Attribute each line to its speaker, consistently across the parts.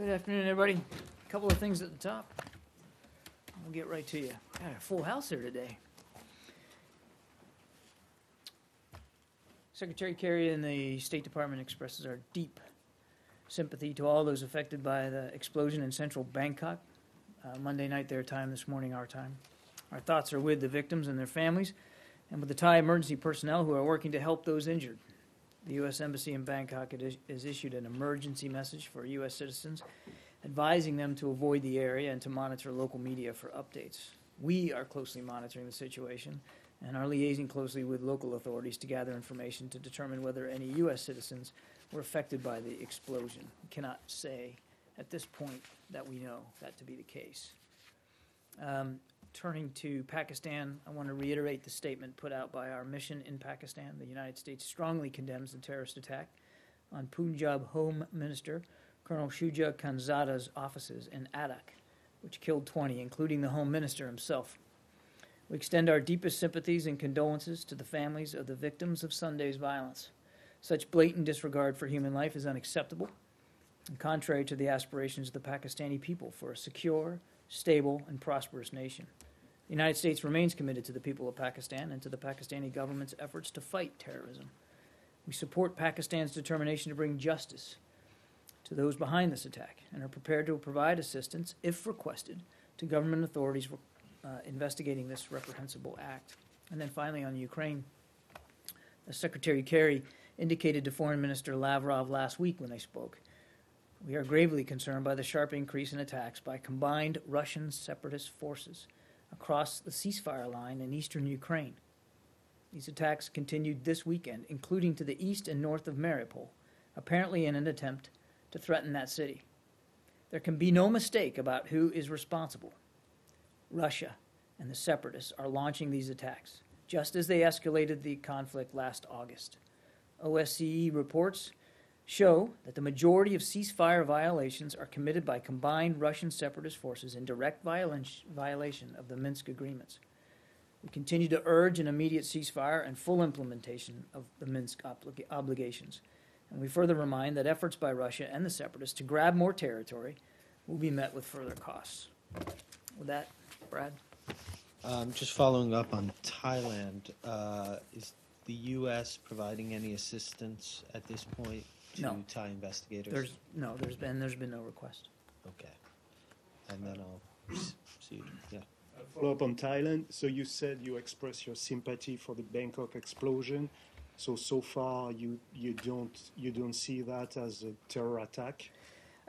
Speaker 1: Good afternoon, everybody. A couple of things at the top. We'll get right to you. Got a full house here today. Secretary Kerry and the State Department expresses our deep sympathy to all those affected by the explosion in central Bangkok, Monday night their time, this morning our time. Our thoughts are with the victims and their families, and with the Thai emergency personnel who are working to help those injured. The U.S. Embassy in Bangkok has issued an emergency message for U.S. citizens, advising them to avoid the area and to monitor local media for updates. We are closely monitoring the situation and are liaising closely with local authorities to gather information to determine whether any U.S. citizens were affected by the explosion. We cannot say at this point that we know that to be the case. Turning to Pakistan, I want to reiterate the statement put out by our mission in Pakistan. The United States strongly condemns the terrorist attack on Punjab Home Minister Colonel Shuja Khanzada's offices in Adak, which killed 20, including the Home Minister himself. We extend our deepest sympathies and condolences to the families of the victims of Sunday's violence. Such blatant disregard for human life is unacceptable and contrary to the aspirations of the Pakistani people for a secure, stable, and prosperous nation. The United States remains committed to the people of Pakistan and to the Pakistani government's efforts to fight terrorism. We support Pakistan's determination to bring justice to those behind this attack and are prepared to provide assistance, if requested, to government authorities investigating this reprehensible act. And then finally on Ukraine, Secretary Kerry indicated to Foreign Minister Lavrov last week when they spoke, we are gravely concerned by the sharp increase in attacks by combined Russian separatist forces across the ceasefire line in eastern Ukraine. These attacks continued this weekend, including to the east and north of Mariupol, apparently in an attempt to threaten that city. There can be no mistake about who is responsible. Russia and the separatists are launching these attacks, just as they escalated the conflict last August. OSCE reports show that the majority of ceasefire violations are committed by combined Russian separatist forces in direct violation of the Minsk agreements. We continue to urge an immediate ceasefire and full implementation of the Minsk obligations. And we further remind that efforts by Russia and the separatists to grab more territory will be met with further costs. With that, Brad?
Speaker 2: Just following up on Thailand, is the U.S. providing any assistance at this point to Thai investigators?
Speaker 1: There's been no request.
Speaker 2: Okay. And then I'll see. Yeah.
Speaker 3: Follow up on Thailand. So you said you expressed your sympathy for the Bangkok explosion. So far you don't see that as a terror attack?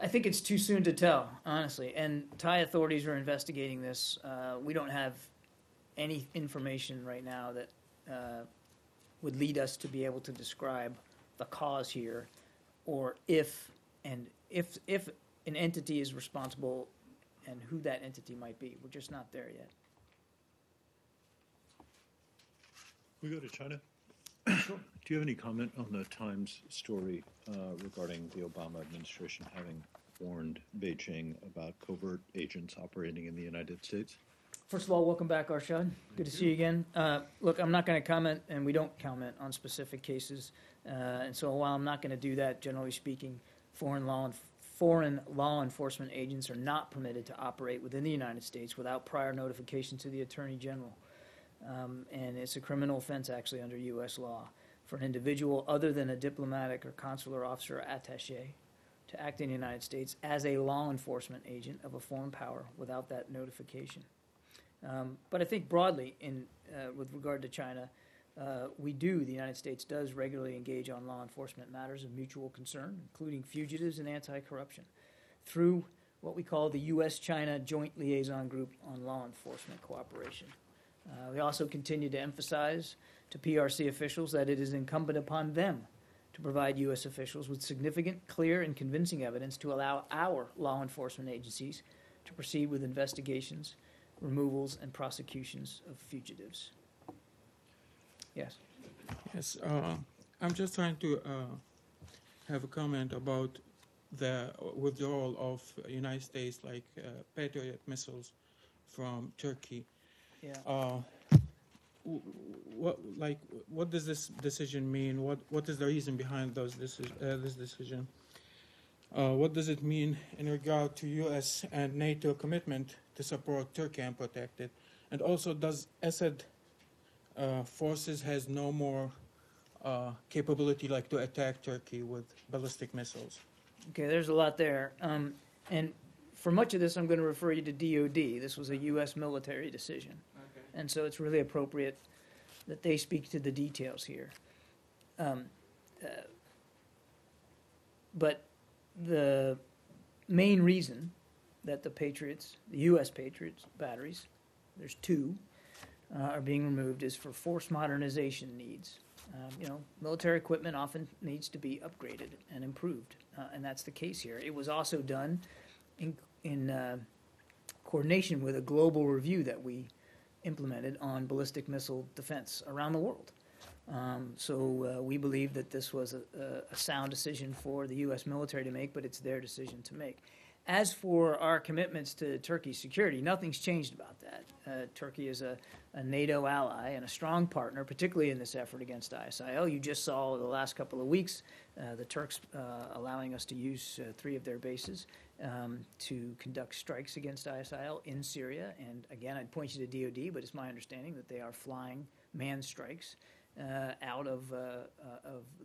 Speaker 1: I think it's too soon to tell, honestly. And Thai authorities are investigating this. We don't have any information right now that would lead us to be able to describe the cause here, or if an entity is responsible and who that entity might be. We're just not there yet.
Speaker 4: We go to China. Sure. Do you have any comment on the Times story regarding the Obama administration having warned Beijing about covert agents operating in the United States?
Speaker 1: First of all, welcome back, Arshad. Good to see you again. Look, I'm not going to comment, and we don't comment on specific cases. And so while I'm not going to do that, generally speaking, foreign law enforcement agents are not permitted to operate within the United States without prior notification to the Attorney General. And it's a criminal offense, actually, under U.S. law for an individual other than a diplomatic or consular officer or attaché to act in the United States as a law enforcement agent of a foreign power without that notification. But I think broadly, with regard to China, the United States does regularly engage on law enforcement matters of mutual concern, including fugitives and anti-corruption, through what we call the U.S.-China Joint Liaison Group on Law Enforcement Cooperation. We also continue to emphasize to PRC officials that it is incumbent upon them to provide U.S. officials with significant, clear, and convincing evidence to allow our law enforcement agencies to proceed with investigations, removals, and prosecutions of fugitives. Yes?
Speaker 5: Yes, I'm just trying to have a comment about the withdrawal of United States, Patriot missiles from Turkey.
Speaker 1: Yeah.
Speaker 5: What does this decision mean? What is the reason behind this decision? What does it mean in regard to U.S. and NATO commitment to support Turkey and protect it? And also, does Assad forces has no more capability like to attack Turkey with ballistic missiles?
Speaker 1: Okay, there's a lot there. And for much of this, I'm going to refer you to DOD. This was a U.S. military decision.
Speaker 5: Okay.
Speaker 1: And so it's really appropriate that they speak to the details here. But the main reason that the Patriots, the U.S. Patriots batteries, there's two, are being removed is for force modernization needs. Military equipment often needs to be upgraded and improved, and that's the case here. It was also done in coordination with a global review that we implemented on ballistic missile defense around the world. So we believe that this was a sound decision for the U.S. military to make, but it's their decision to make. As for our commitments to Turkey's security, nothing's changed about that. Turkey is a NATO ally and a strong partner, particularly in this effort against ISIL. You just saw the last couple of weeks the Turks allowing us to use 3 of their bases to conduct strikes against ISIL in Syria. And again, I'd point you to DOD, but it's my understanding that they are flying manned strikes out of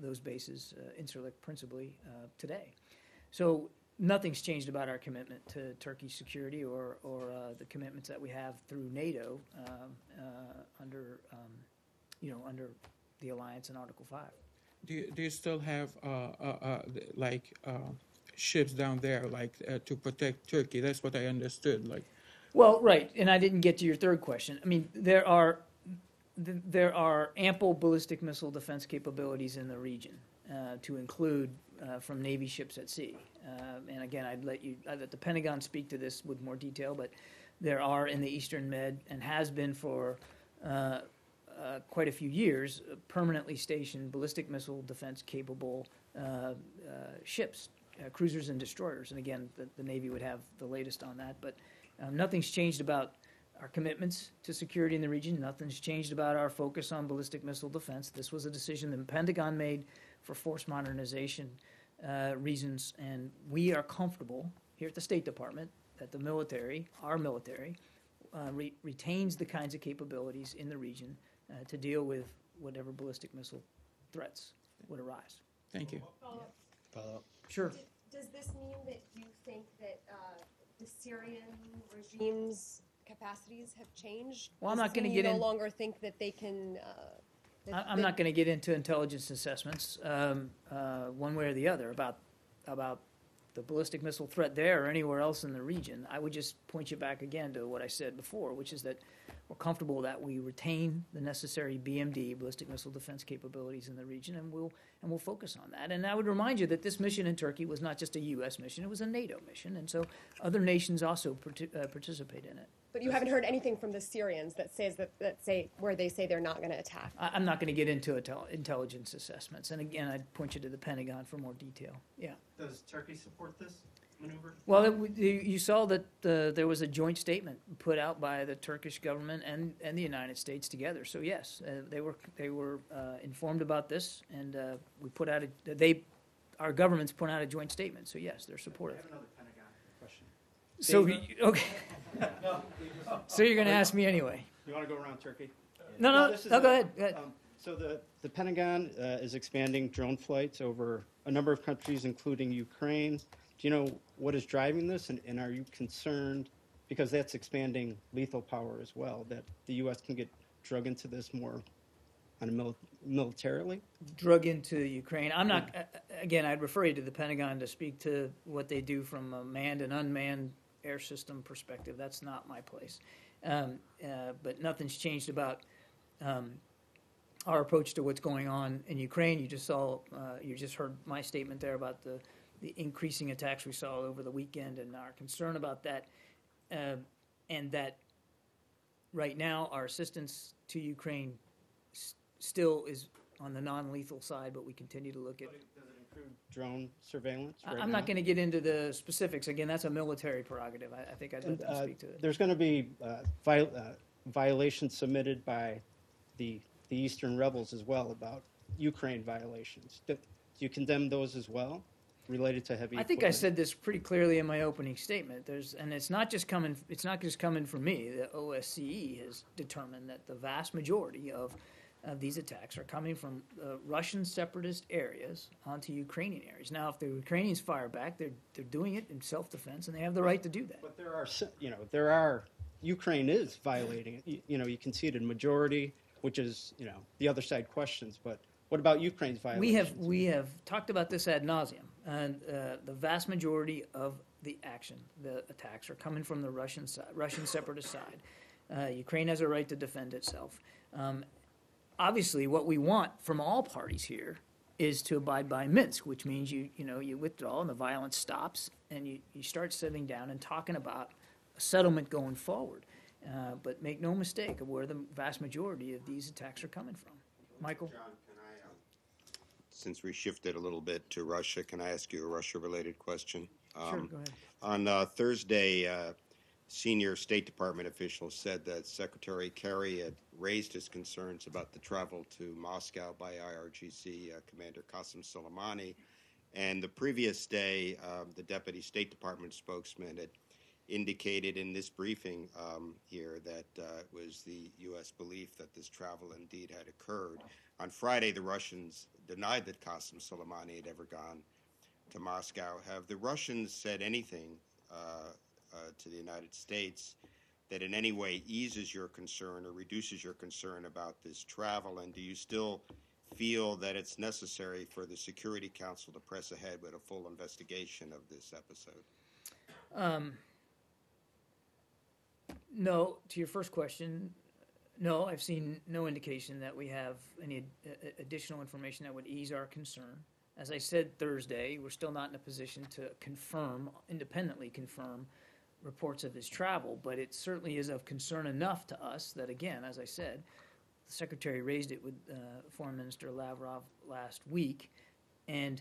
Speaker 1: those bases, Incirlik principally, today. So nothing's changed about our commitment to Turkey's security or the commitments that we have through NATO under the alliance in Article 5.
Speaker 5: Do you still have ships down there to protect Turkey? That's what I understood.
Speaker 1: Well, right, and I didn't get to your third question. I mean, there are ample ballistic missile defense capabilities in the region, to include from Navy ships at sea. And again, I'd let the Pentagon speak to this with more detail, but there are in the Eastern Med, and has been for quite a few years, permanently stationed ballistic missile defense capable ships, cruisers and destroyers. And again, the Navy would have the latest on that, but nothing's changed about our commitments to security in the region. Nothing's changed about our focus on ballistic missile defense. This was a decision the Pentagon made for force modernization reasons, and we are comfortable here at the State Department that the military, our military, retains the kinds of capabilities in the region to deal with whatever ballistic missile threats would arise.
Speaker 5: Thank you.
Speaker 2: Follow-up.
Speaker 1: Sure.
Speaker 6: Does this mean that you think that the Syrian regime's capacities have changed?
Speaker 1: Well, I'm
Speaker 6: Does
Speaker 1: not
Speaker 6: this
Speaker 1: going to
Speaker 6: mean
Speaker 1: get
Speaker 6: you
Speaker 1: in.
Speaker 6: no longer think that they can.
Speaker 1: I'm not going to get into intelligence assessments one way or the other about the ballistic missile threat there or anywhere else in the region. I would just point you back again to what I said before, which is that we're comfortable that we retain the necessary BMD, ballistic missile defense capabilities in the region, and we'll focus on that. And I would remind you that this mission in Turkey was not just a U.S. mission; it was a NATO mission, and so other nations also participate in it.
Speaker 6: But you haven't heard anything from the Syrians that say where they say they're not going to attack.
Speaker 1: I'm not going to get into intelligence assessments, and again, I'd point you to the Pentagon for more detail. Yeah.
Speaker 7: Does Turkey support this maneuver?
Speaker 1: Well, you saw that there was a joint statement put out by the Turkish government and the United States together. So yes, they were informed about this, and we put out our governments put out a joint statement. So yes, they're supportive.
Speaker 7: I have another Pentagon question.
Speaker 1: So okay. So you're going to ask me anyway?
Speaker 7: You want to go around Turkey?
Speaker 1: No, go ahead. Go ahead.
Speaker 7: So the Pentagon is expanding drone flights over a number of countries, including Ukraine. Do you know what is driving this, and are you concerned, because that's expanding lethal power as well, that the U.S. can get drug into this more militarily?
Speaker 1: Drug into Ukraine. I'm not. Again, I'd refer you to the Pentagon to speak to what they do from a manned and unmanned air system perspective. That's not my place. But nothing's changed about our approach to what's going on in Ukraine. You just heard my statement there about the increasing attacks we saw over the weekend and our concern about that, and that right now our assistance to Ukraine still is on the non-lethal side, but we continue to look at.
Speaker 7: Does it include drone surveillance?
Speaker 1: I'm not going to get into the specifics. Again, that's a military prerogative. I think I'd let them speak to it.
Speaker 7: There's going to be violations submitted by the Eastern rebels as well about Ukraine violations. Do you condemn those as well? related to heavy
Speaker 1: I think I
Speaker 7: equipment?
Speaker 1: said this pretty clearly in my opening statement. And it's not just coming from me. The OSCE has determined that the vast majority of these attacks are coming from Russian separatist areas onto Ukrainian areas. Now, if the Ukrainians fire back, they're doing it in self-defense, and they have the right to do that.
Speaker 7: But there are, Ukraine is violating it. You conceded majority, which is, the other side questions, but what about Ukraine's violations?
Speaker 1: We have talked about this ad nauseum, and the vast majority of the attacks are coming from the Russian separatist side. Ukraine has a right to defend itself. Obviously, what we want from all parties here is to abide by Minsk, which means you withdraw and the violence stops, and you start sitting down and talking about a settlement going forward. But make no mistake of where the vast majority of these attacks are coming from. Michael?
Speaker 8: John, can I, since we shifted a little bit to Russia, can I ask you a Russia-related question?
Speaker 1: Sure, go ahead.
Speaker 8: On Thursday, senior State Department officials said that Secretary Kerry had raised his concerns about the travel to Moscow by IRGC Commander Qasem Soleimani. And the previous day, the Deputy State Department spokesman had indicated in this briefing here that it was the U.S. belief that this travel indeed had occurred. On Friday, the Russians denied that Qasem Soleimani had ever gone to Moscow. Have the Russians said anything to the United States that in any way eases your concern or reduces your concern about this travel? And do you still feel that it's necessary for the Security Council to press ahead with a full investigation of this episode?
Speaker 1: No, to your first question, no, I've seen no indication that we have any additional information that would ease our concern. As I said Thursday, we're still not in a position to independently confirm reports of his travel, but it certainly is of concern enough to us that, again, as I said, the Secretary raised it with Foreign Minister Lavrov last week, and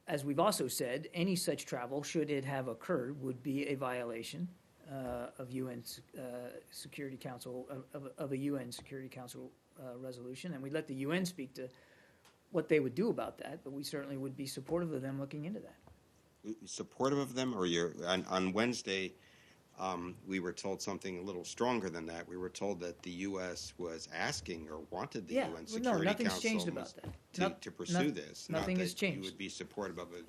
Speaker 1: as we've also said, any such travel, should it have occurred, would be a violation of UN Security Council of a UN Security Council resolution, and we'd let the UN speak to what they would do about that, but we certainly would be supportive of them looking into that.
Speaker 8: Supportive of them, or on Wednesday, we were told something a little stronger than that. We were told that the U.S. was asking or wanted the UN Security
Speaker 1: nothing's
Speaker 8: Council
Speaker 1: changed about that.
Speaker 8: to pursue this.
Speaker 1: Nothing has
Speaker 8: You
Speaker 1: changed.
Speaker 8: would be supportive of it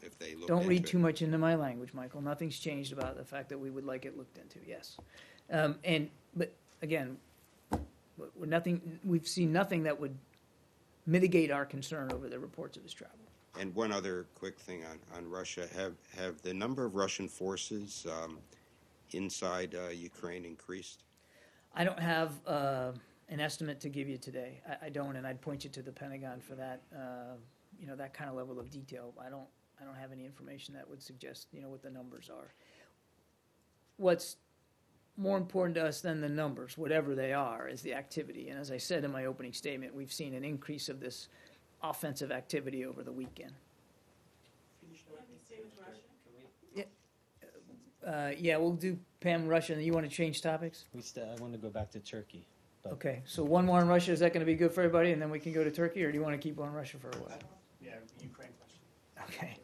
Speaker 8: if they looked
Speaker 1: Don't read
Speaker 8: into
Speaker 1: too
Speaker 8: it.
Speaker 1: much into my language, Michael. Nothing's changed about the fact that we would like it looked into. Yes, but again, we've seen nothing that would mitigate our concern over the reports of his travel.
Speaker 8: And one other quick thing on Russia: have the number of Russian forces inside Ukraine increased?
Speaker 1: I don't have an estimate to give you today. I don't, and I'd point you to the Pentagon for that. That kind of level of detail. I don't have any information that would suggest what the numbers are. What's more important to us than the numbers, whatever they are, is the activity. And as I said in my opening statement, we've seen an increase of this offensive activity over the weekend. Yeah, we'll do Pam, Russia, and you want to change topics?
Speaker 2: I want to go back to Turkey. But
Speaker 1: Okay, so one more on Russia. Is that going to be good for everybody, and then we can go to Turkey, or do you want to keep on Russia for a while?
Speaker 3: Yeah, Ukraine question.
Speaker 1: Okay.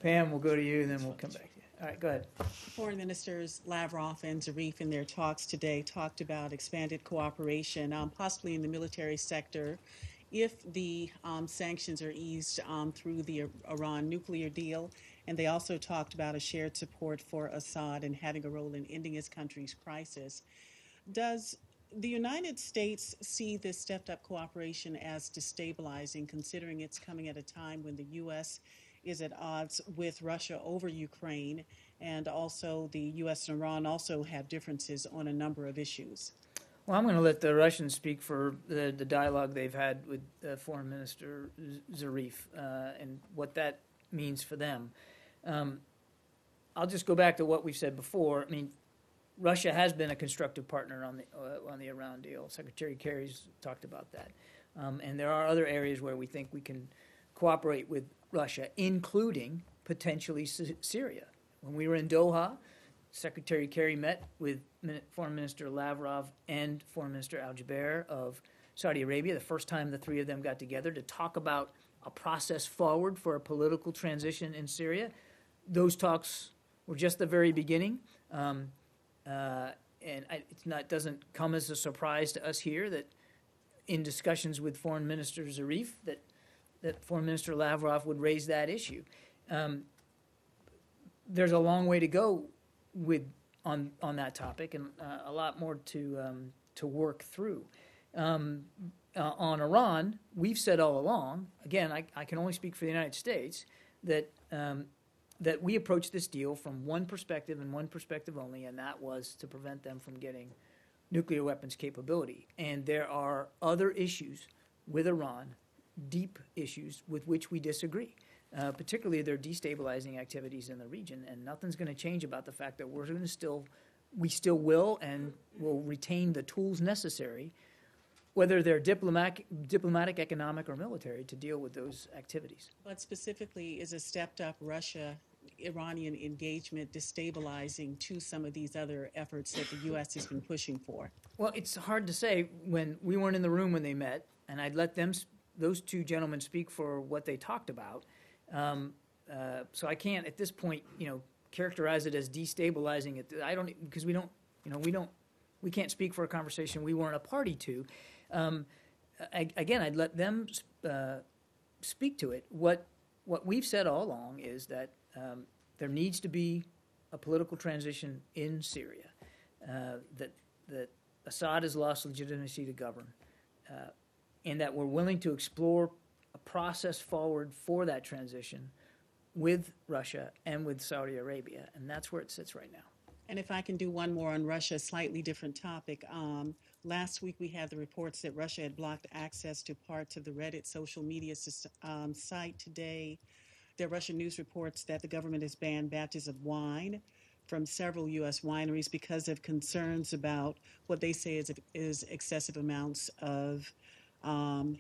Speaker 1: Pam, we'll go to you, and then we'll come back to you. All right, go ahead.
Speaker 9: Foreign Ministers Lavrov and Zarif in their talks today talked about expanded cooperation, possibly in the military sector, if the sanctions are eased through the Iran nuclear deal. And they also talked about a shared support for Assad and having a role in ending his country's crisis. Does the United States see this stepped-up cooperation as destabilizing, considering it's coming at a time when the U.S. is at odds with Russia over Ukraine, and also the U.S. and Iran also have differences on a number of issues?
Speaker 1: Well, I'm going to let the Russians speak for the dialogue they've had with Foreign Minister Zarif and what that means for them. I'll just go back to what we've said before. I mean, Russia has been a constructive partner on the Iran deal. Secretary Kerry's talked about that. And there are other areas where we think we can cooperate with Russia, including potentially Syria. When we were in Doha, Secretary Kerry met with Foreign Minister Lavrov and Foreign Minister Al-Jaber of Saudi Arabia, the first time the three of them got together to talk about a process forward for a political transition in Syria. Those talks were just the very beginning. It doesn't come as a surprise to us here that in discussions with Foreign Minister Zarif that Foreign Minister Lavrov would raise that issue. There's a long way to go on that topic, and a lot more to work through. On Iran, we've said all along, again, I can only speak for the United States, that we approached this deal from one perspective and one perspective only, and that was to prevent them from getting nuclear weapons capability. And there are other issues with Iran, deep issues with which we disagree, particularly their destabilizing activities in the region. And nothing's going to change about the fact that we still will and will retain the tools necessary, whether they're diplomatic, economic, or military, to deal with those activities.
Speaker 9: But specifically, is a stepped-up Russia-Iranian engagement destabilizing to some of these other efforts that the U.S. has been pushing for?
Speaker 1: Well, it's hard to say. When we weren't in the room when they met, and I'd let those two gentlemen speak for what they talked about. So I can't at this point, characterize it as destabilizing. I don't, because we can't speak for a conversation we weren't a party to. Again, I'd let them speak to it. What we've said all along is that there needs to be a political transition in Syria, that Assad has lost legitimacy to govern, and that we're willing to explore a process forward for that transition with Russia and with Saudi Arabia, and that's where it sits right now.
Speaker 9: And if I can do one more on Russia, a slightly different topic. Last week we had the reports that Russia had blocked access to parts of the Reddit social media site. Today, there are Russian news reports that the government has banned batches of wine from several U.S. wineries because of concerns about what they say is excessive amounts of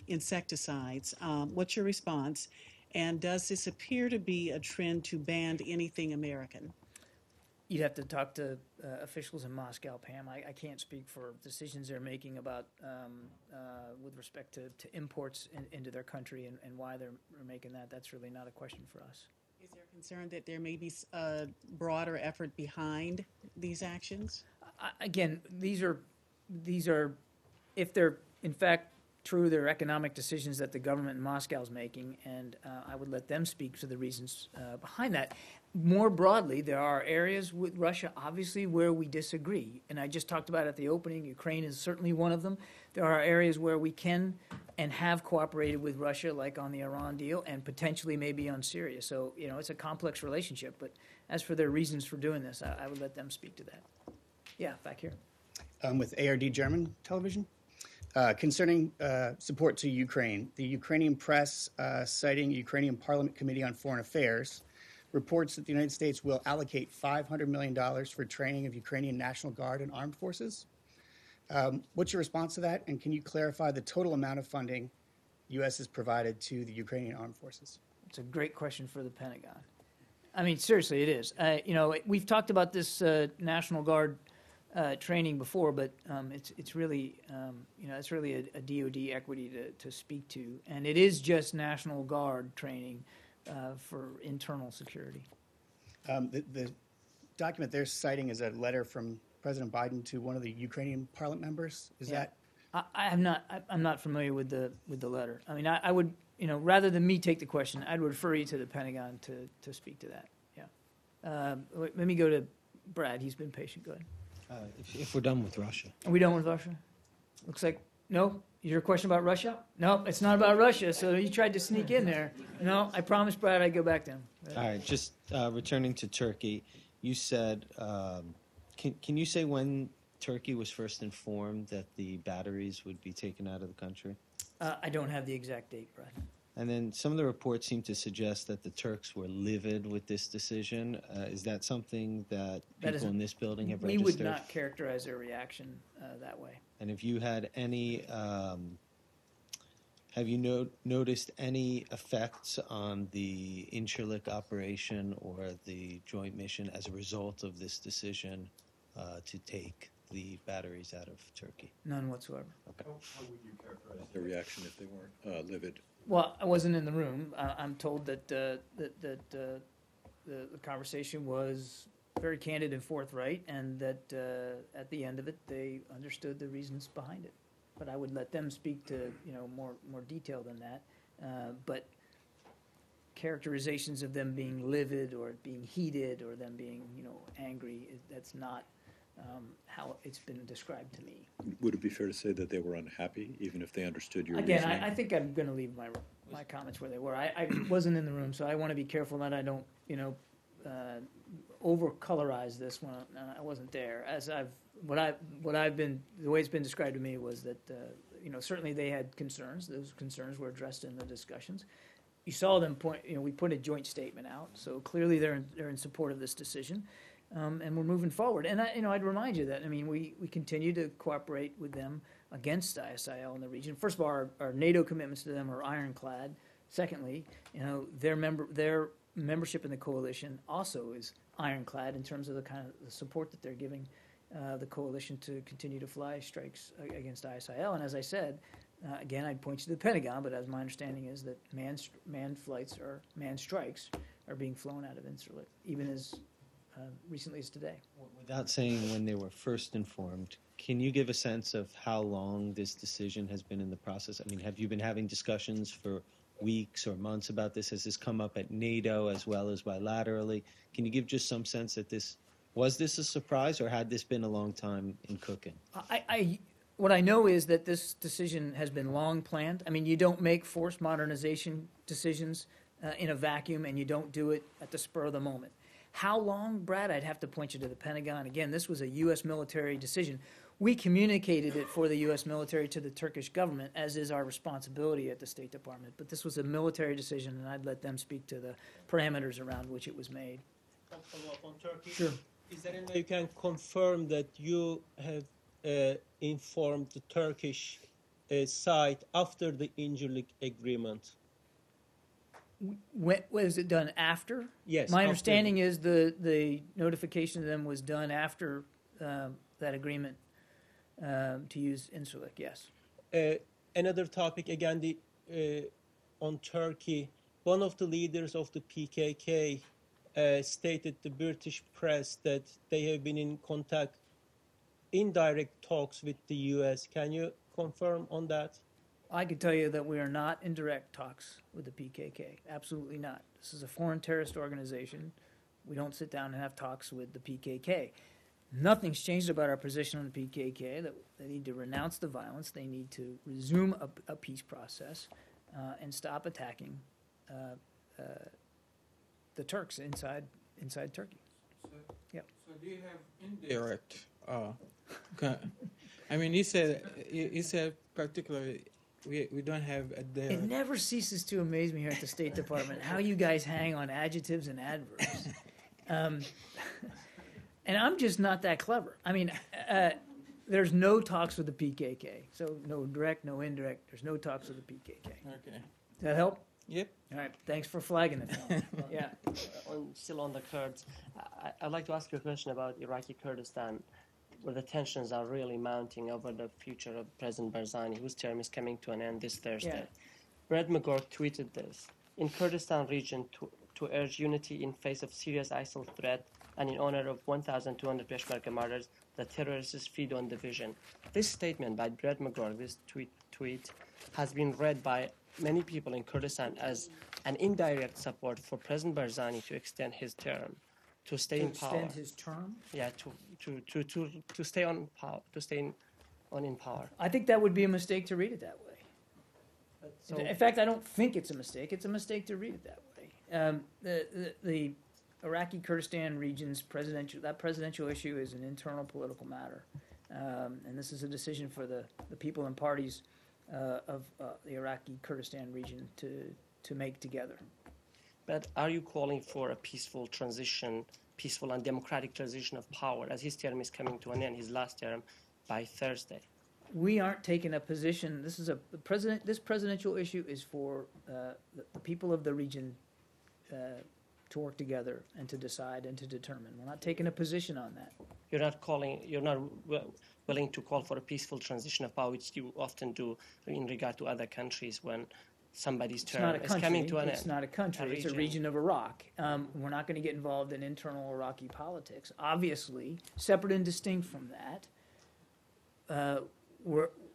Speaker 9: insecticides. What's your response? And does this appear to be a trend to ban anything American?
Speaker 1: You'd have to talk to officials in Moscow, Pam. I can't speak for decisions they're making about with respect to imports into their country and why they're making that. That's really not a question for us.
Speaker 9: Is there concern that there may be a broader effort behind these actions?
Speaker 1: Again, these are, if they're in fact true, they're economic decisions that the government in Moscow is making, and I would let them speak to the reasons behind that. More broadly, there are areas with Russia, obviously, where we disagree. And I just talked about at the opening, Ukraine is certainly one of them. There are areas where we can and have cooperated with Russia, like on the Iran deal, and potentially maybe on Syria. So, it's a complex relationship. But as for their reasons for doing this, I would let them speak to that. Yeah, back here.
Speaker 10: With ARD German television. Concerning support to Ukraine, the Ukrainian press, citing Ukrainian Parliament Committee on Foreign Affairs, reports that the United States will allocate $500 million for training of Ukrainian National Guard and armed forces. What's your response to that? And can you clarify the total amount of funding the U.S. has provided to the Ukrainian armed forces?
Speaker 1: It's a great question for the Pentagon. I mean, seriously, it is. We've talked about this National Guard training before, but it's really it's really a DoD equity to speak to, and it is just National Guard training for internal security.
Speaker 10: The document they're citing is a letter from President Biden to one of the Ukrainian Parliament members. Is that?
Speaker 1: I'm not familiar with the letter. I mean, I would rather than me take the question, I'd refer you to the Pentagon to speak to that. Yeah. Let me go to Brad. He's been patient. Go ahead.
Speaker 2: If we're done with Russia.
Speaker 1: Are we done with Russia? Looks like, no? Your question about Russia? No, it's not about Russia, so you tried to sneak in there. No, I promised Brad I'd go back to him.
Speaker 2: All right, just returning to Turkey, you said, can you say when Turkey was first informed that the batteries would be taken out of the country?
Speaker 1: I don't have the exact date, Brad.
Speaker 2: And then some of the reports seem to suggest that the Turks were livid with this decision. Is that something that people in this building have registered?
Speaker 1: We would not characterize their reaction that way.
Speaker 2: And have you had any, noticed any effects on the Incirlik operation or the joint mission as a result of this decision to take the batteries out of Turkey?
Speaker 1: None whatsoever.
Speaker 4: How would you characterize their reaction if they weren't livid?
Speaker 1: Well, I wasn't in the room. I'm told that the conversation was very candid and forthright, and that at the end of it, they understood the reasons behind it. But I would let them speak to more detail than that. But characterizations of them being livid or being heated or them being angry, that's not how it's been described to me.
Speaker 4: Would it be fair to say that they were unhappy, even if they understood your
Speaker 1: Again,
Speaker 4: reasoning?
Speaker 1: I think I'm going to leave my comments where they were. I wasn't in the room, so I want to be careful that I don't over-colorize this when I wasn't there. What I've been, the way it's been described to me was that certainly they had concerns. Those concerns were addressed in the discussions. You saw them we put a joint statement out, so clearly they're in support of this decision, and we're moving forward. And I'd remind you that we continue to cooperate with them against ISIL in the region. First of all, our NATO commitments to them are ironclad. Secondly, their membership in the coalition also is ironclad in terms of the kind of the support that they're giving the coalition to continue to fly strikes against ISIL. And as I said, again, I'd point you to the Pentagon, but as my understanding is that manned strikes are being flown out of Incirlik, even as recently as today.
Speaker 2: Without saying when they were first informed, can you give a sense of how long this decision has been in the process? I mean, have you been having discussions for weeks or months about this? Has this come up at NATO as well as bilaterally? Can you give just some sense that was this a surprise, or had this been a long time in cooking?
Speaker 1: What I know is that this decision has been long planned. I mean, you don't make force modernization decisions in a vacuum, and you don't do it at the spur of the moment. How long, Brad? I'd have to point you to the Pentagon. Again, this was a U.S. military decision. We communicated it for the U.S. military to the Turkish government, as is our responsibility at the State Department. But this was a military decision, and I'd let them speak to the parameters around which it was made.
Speaker 11: Can follow up on Turkey?
Speaker 1: Sure.
Speaker 11: Is there any way you can confirm that you have informed the Turkish side after the Incirlik agreement?
Speaker 1: Was it done after?
Speaker 11: Yes.
Speaker 1: My
Speaker 11: after.
Speaker 1: understanding is the notification to them was done after that agreement to use Incirlik, yes.
Speaker 11: Another topic, again, on Turkey. One of the leaders of the PKK stated to the British press that they have been in contact, indirect talks with the U.S. Can you confirm on that?
Speaker 1: I can tell you that we are not in direct talks with the PKK. Absolutely not. This is a foreign terrorist organization. We don't sit down and have talks with the PKK. Nothing's changed about our position on the PKK, that they need to renounce the violence, they need to resume a peace process, and stop attacking the Turks inside Turkey.
Speaker 5: So do you have indirect? I mean, he said particularly we don't have a there.
Speaker 1: It never ceases to amaze me here at the State Department how you guys hang on adjectives and adverbs. And I'm just not that clever. I mean, there's no talks with the PKK. So no direct, no indirect. There's no talks with the PKK.
Speaker 5: Okay.
Speaker 1: Does that help?
Speaker 5: Yep.
Speaker 1: All right. Thanks for flagging it. Yeah.
Speaker 12: Still on the Kurds, I'd like to ask you a question about Iraqi Kurdistan, where the tensions are really mounting over the future of President Barzani, whose term is coming to an end this Thursday.
Speaker 1: Yeah.
Speaker 12: Brad McGurk tweeted this: in Kurdistan region to urge unity in face of serious ISIL threat and in honor of 1,200 Peshmerga martyrs, the terrorists feed on division. This statement by Brad McGurk, this tweet, has been read by many people in Kurdistan as an indirect support for President Barzani to extend his term, to stay in power.
Speaker 1: Extend his term?
Speaker 12: Yeah, to stay on power, to stay in power.
Speaker 1: I think that would be a mistake to read it that way.
Speaker 12: So,
Speaker 1: In fact, I don't think it's a mistake. It's a mistake to read it that way. The Iraqi Kurdistan region's presidential issue is an internal political matter, and this is a decision for the people and parties of the Iraqi Kurdistan region to make together.
Speaker 12: but are you calling for a peaceful transition, peaceful and democratic transition of power, as his term is coming to an end, his last term, by Thursday?
Speaker 1: We aren't taking a position. This is This presidential issue is for the people of the region to work together and to decide and to determine. We're not taking a position on that.
Speaker 12: You're not willing to call for a peaceful transition of power, which you often do in regard to other countries when somebody's
Speaker 1: It's not
Speaker 12: term
Speaker 1: a
Speaker 12: is coming to
Speaker 1: country.
Speaker 12: an
Speaker 1: It's
Speaker 12: end.
Speaker 1: not a country. It's a region of Iraq. We're not going to get involved in internal Iraqi politics. Obviously, separate and distinct from that,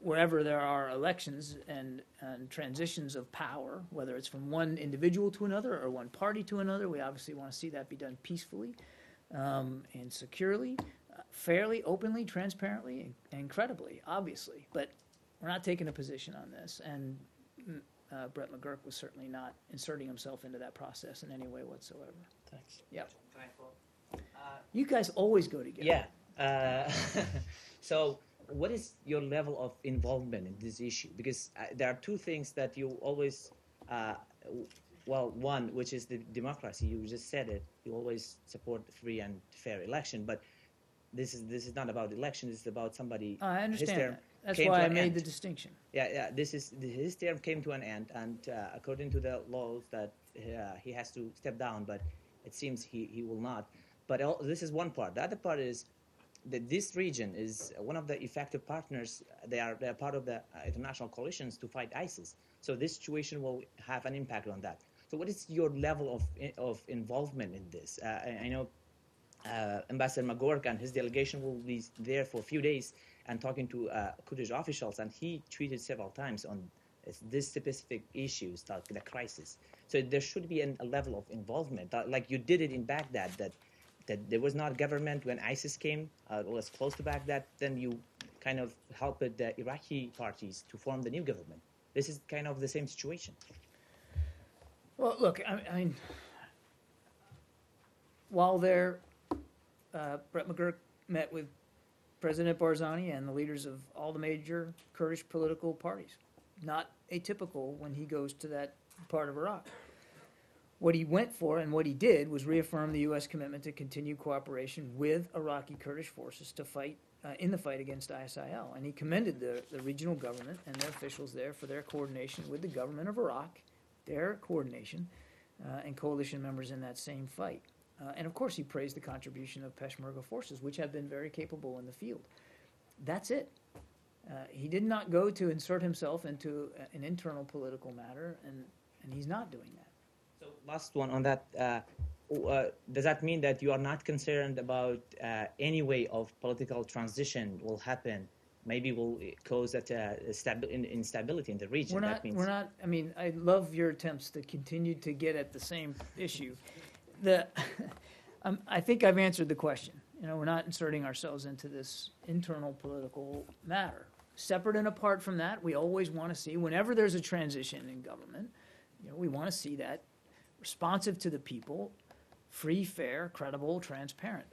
Speaker 1: wherever there are elections and transitions of power, whether it's from one individual to another or one party to another, we obviously want to see that be done peacefully and securely, fairly, openly, transparently, and credibly, obviously. But we're not taking a position on this. And Brett McGurk was certainly not inserting himself into that process in any way whatsoever.
Speaker 12: Thanks.
Speaker 1: Yep. You guys always go together.
Speaker 13: Yeah. So what is your level of involvement in this issue? Because there are two things that you always, one, which is the democracy. You just said it. You always support free and fair election. But this is not about election. This is about somebody.
Speaker 1: I understand
Speaker 13: his term
Speaker 1: that. That's
Speaker 13: came
Speaker 1: why
Speaker 13: to
Speaker 1: I
Speaker 13: an
Speaker 1: made
Speaker 13: end.
Speaker 1: the distinction.
Speaker 13: Yeah. His term came to an end, and according to the laws, that he has to step down. But it seems he will not. But this is one part. The other part is that this region is one of the effective partners. They are part of the international coalitions to fight ISIS. So this situation will have an impact on that. So what is your level of involvement in this? I know Ambassador McGurk and his delegation will be there for a few days and talking to Kurdish officials, and he tweeted several times on this specific issues, like the crisis. So there should be a level of involvement, like you did it in Baghdad, that there was not government when ISIS came, was close to Baghdad, then you kind of helped the Iraqi parties to form the new government. This is kind of the same situation.
Speaker 1: Well, look, I mean, while there, Brett McGurk met with President Barzani and the leaders of all the major Kurdish political parties. Not atypical when he goes to that part of Iraq. What he went for and what he did was reaffirm the U.S. commitment to continue cooperation with Iraqi Kurdish forces to fight in the fight against ISIL. And he commended the regional government and their officials there for their coordination with the government of Iraq, their coordination, and coalition members in that same fight. And of course, he praised the contribution of Peshmerga forces, which have been very capable in the field. That's it. He did not go to insert himself into an internal political matter, and he's not doing that.
Speaker 13: So last one on that, does that mean that you are not concerned about any way of political transition will happen? Maybe will cause that instability in the region.
Speaker 1: We're not. I mean, I love your attempts to continue to get at the same issue. I think I've answered the question. You know, we're not inserting ourselves into this internal political matter. Separate and apart from that, we always want to see, whenever there's a transition in government, you know, we want to see that responsive to the people, free, fair, credible, transparent.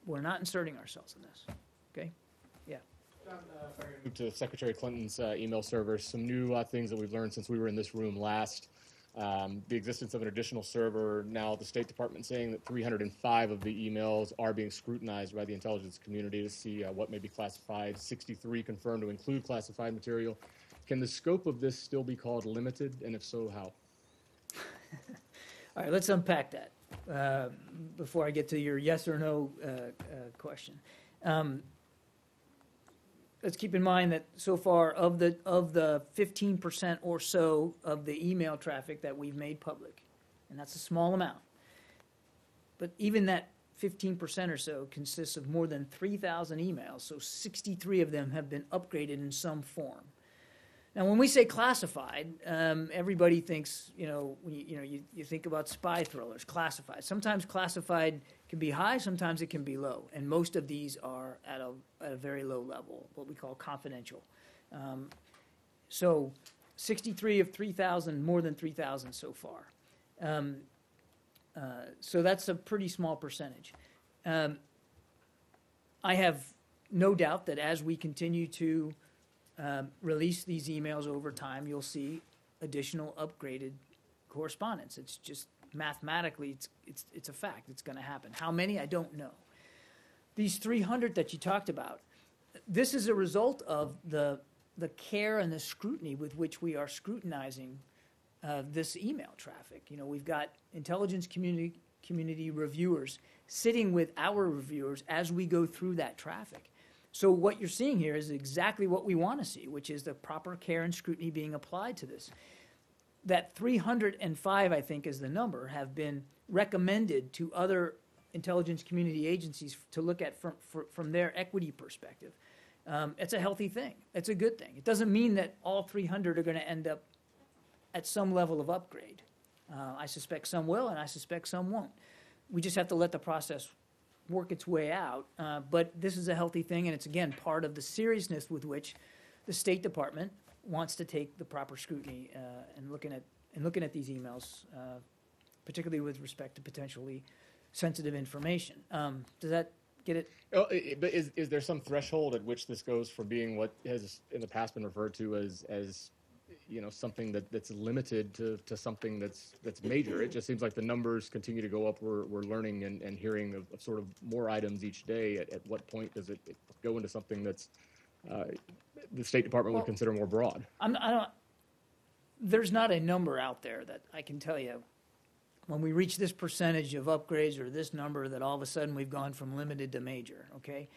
Speaker 1: We're not inserting ourselves in this. Okay? Yeah.
Speaker 14: John, move to Secretary Clinton's email server. Some new things that we've learned since we were in this room last. The existence of an additional server. Now the State Department saying that 305 of the emails are being scrutinized by the intelligence community to see what may be classified. 63 confirmed to include classified material. Can the scope of this still be called limited, and if so, how?
Speaker 1: All right, let's unpack that before I get to your yes or no question. Let's keep in mind that so far of the 15% or so of the email traffic that we've made public, and that's a small amount, but even that 15% or so consists of more than 3,000 emails, so 63 of them have been upgraded in some form. Now, when we say classified, everybody thinks, you think about spy thrillers, classified. Sometimes classified can be high, sometimes it can be low, and most of these are at a very low level, what we call confidential. So 63 of 3,000, more than 3,000 so far. So that's a pretty small percentage. I have no doubt that as we continue to release these emails over time, you'll see additional upgraded correspondence. It's just mathematically, it's a fact. It's going to happen. How many? I don't know. These 300 that you talked about, this is a result of the care and the scrutiny with which we are scrutinizing this email traffic. You know, we've got intelligence community reviewers sitting with our reviewers as we go through that traffic. So what you're seeing here is exactly what we want to see, which is the proper care and scrutiny being applied to this. That 305, I think, is the number, have been recommended to other intelligence community agencies to look at from their equity perspective. It's a healthy thing. It's a good thing. It doesn't mean that all 300 are going to end up at some level of upgrade. I suspect some will, and I suspect some won't. We just have to let the process work its way out. But this is a healthy thing, and it's, again, part of the seriousness with which the State Department wants to take the proper scrutiny and looking at these emails, particularly with respect to potentially sensitive information. Does that get it?
Speaker 14: But is there some threshold at which this goes from being what has in the past been referred to as you know, something that's limited to something that's major? It just seems like the numbers continue to go up. We're learning and hearing of sort of more items each day. At what point does it go into something that's the State Department would consider more broad?
Speaker 1: There's not a number out there that I can tell you when we reach this percentage of upgrades or this number that all of a sudden we've gone from limited to major, okay?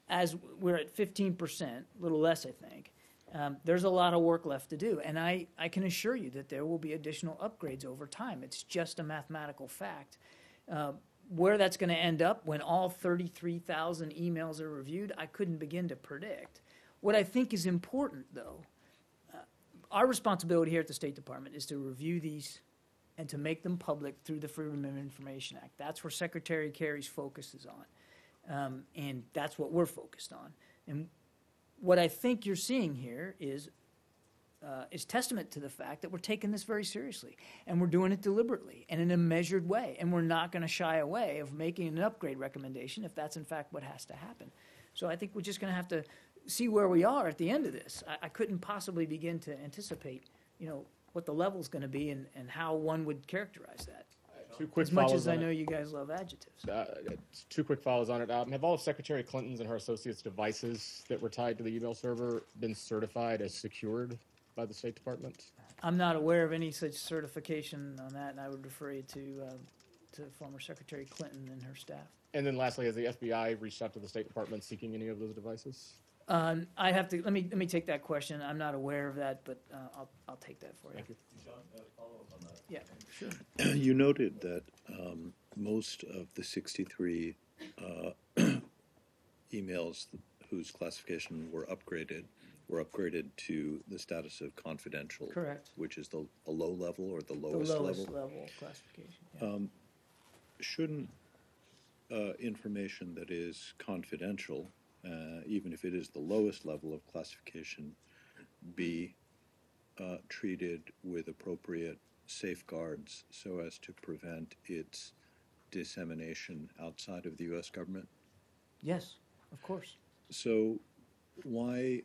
Speaker 1: As we're at 15%, a little less, I think, there's a lot of work left to do. And I can assure you that there will be additional upgrades over time. It's just a mathematical fact. Where that's going to end up when all 33,000 emails are reviewed, I couldn't begin to predict. What I think is important, though, our responsibility here at the State Department is to review these and to make them public through the Freedom of Information Act. That's where Secretary Kerry's focus is on, and that's what we're focused on. And what I think you're seeing here is testament to the fact that we're taking this very seriously, and we're doing it deliberately and in a measured way, and we're not going to shy away of making an upgrade recommendation if that's in fact what has to happen. So I think we're just going to have to see where we are at the end of this. I couldn't possibly begin to anticipate, you know, what the level's going to be and how one would characterize that.
Speaker 14: Two quick
Speaker 1: as much
Speaker 14: follows
Speaker 1: as I
Speaker 14: on
Speaker 1: know
Speaker 14: it.
Speaker 1: you guys love adjectives.
Speaker 14: Two quick follows on it. Have all of Secretary Clinton's and her associates' devices that were tied to the email server been certified as secured by the State Department?
Speaker 1: I'm not aware of any such certification on that, and I would refer you to former Secretary Clinton and her staff.
Speaker 14: And then lastly, has the FBI reached out to the State Department seeking any of those devices?
Speaker 1: I have to let me take that question. I'm not aware of that, but I'll take that for you.
Speaker 14: Thank you.
Speaker 1: Yeah, sure.
Speaker 4: You noted that most of the 63 emails whose classification were upgraded to the status of confidential.
Speaker 1: Correct.
Speaker 4: Which is a low level or the
Speaker 1: The
Speaker 4: lowest
Speaker 1: lowest
Speaker 4: level.
Speaker 1: level classification. Yeah.
Speaker 4: Shouldn't information that is confidential, even if it is the lowest level of classification, be treated with appropriate safeguards so as to prevent its dissemination outside of the U.S. government?
Speaker 1: Yes, of course.
Speaker 4: So why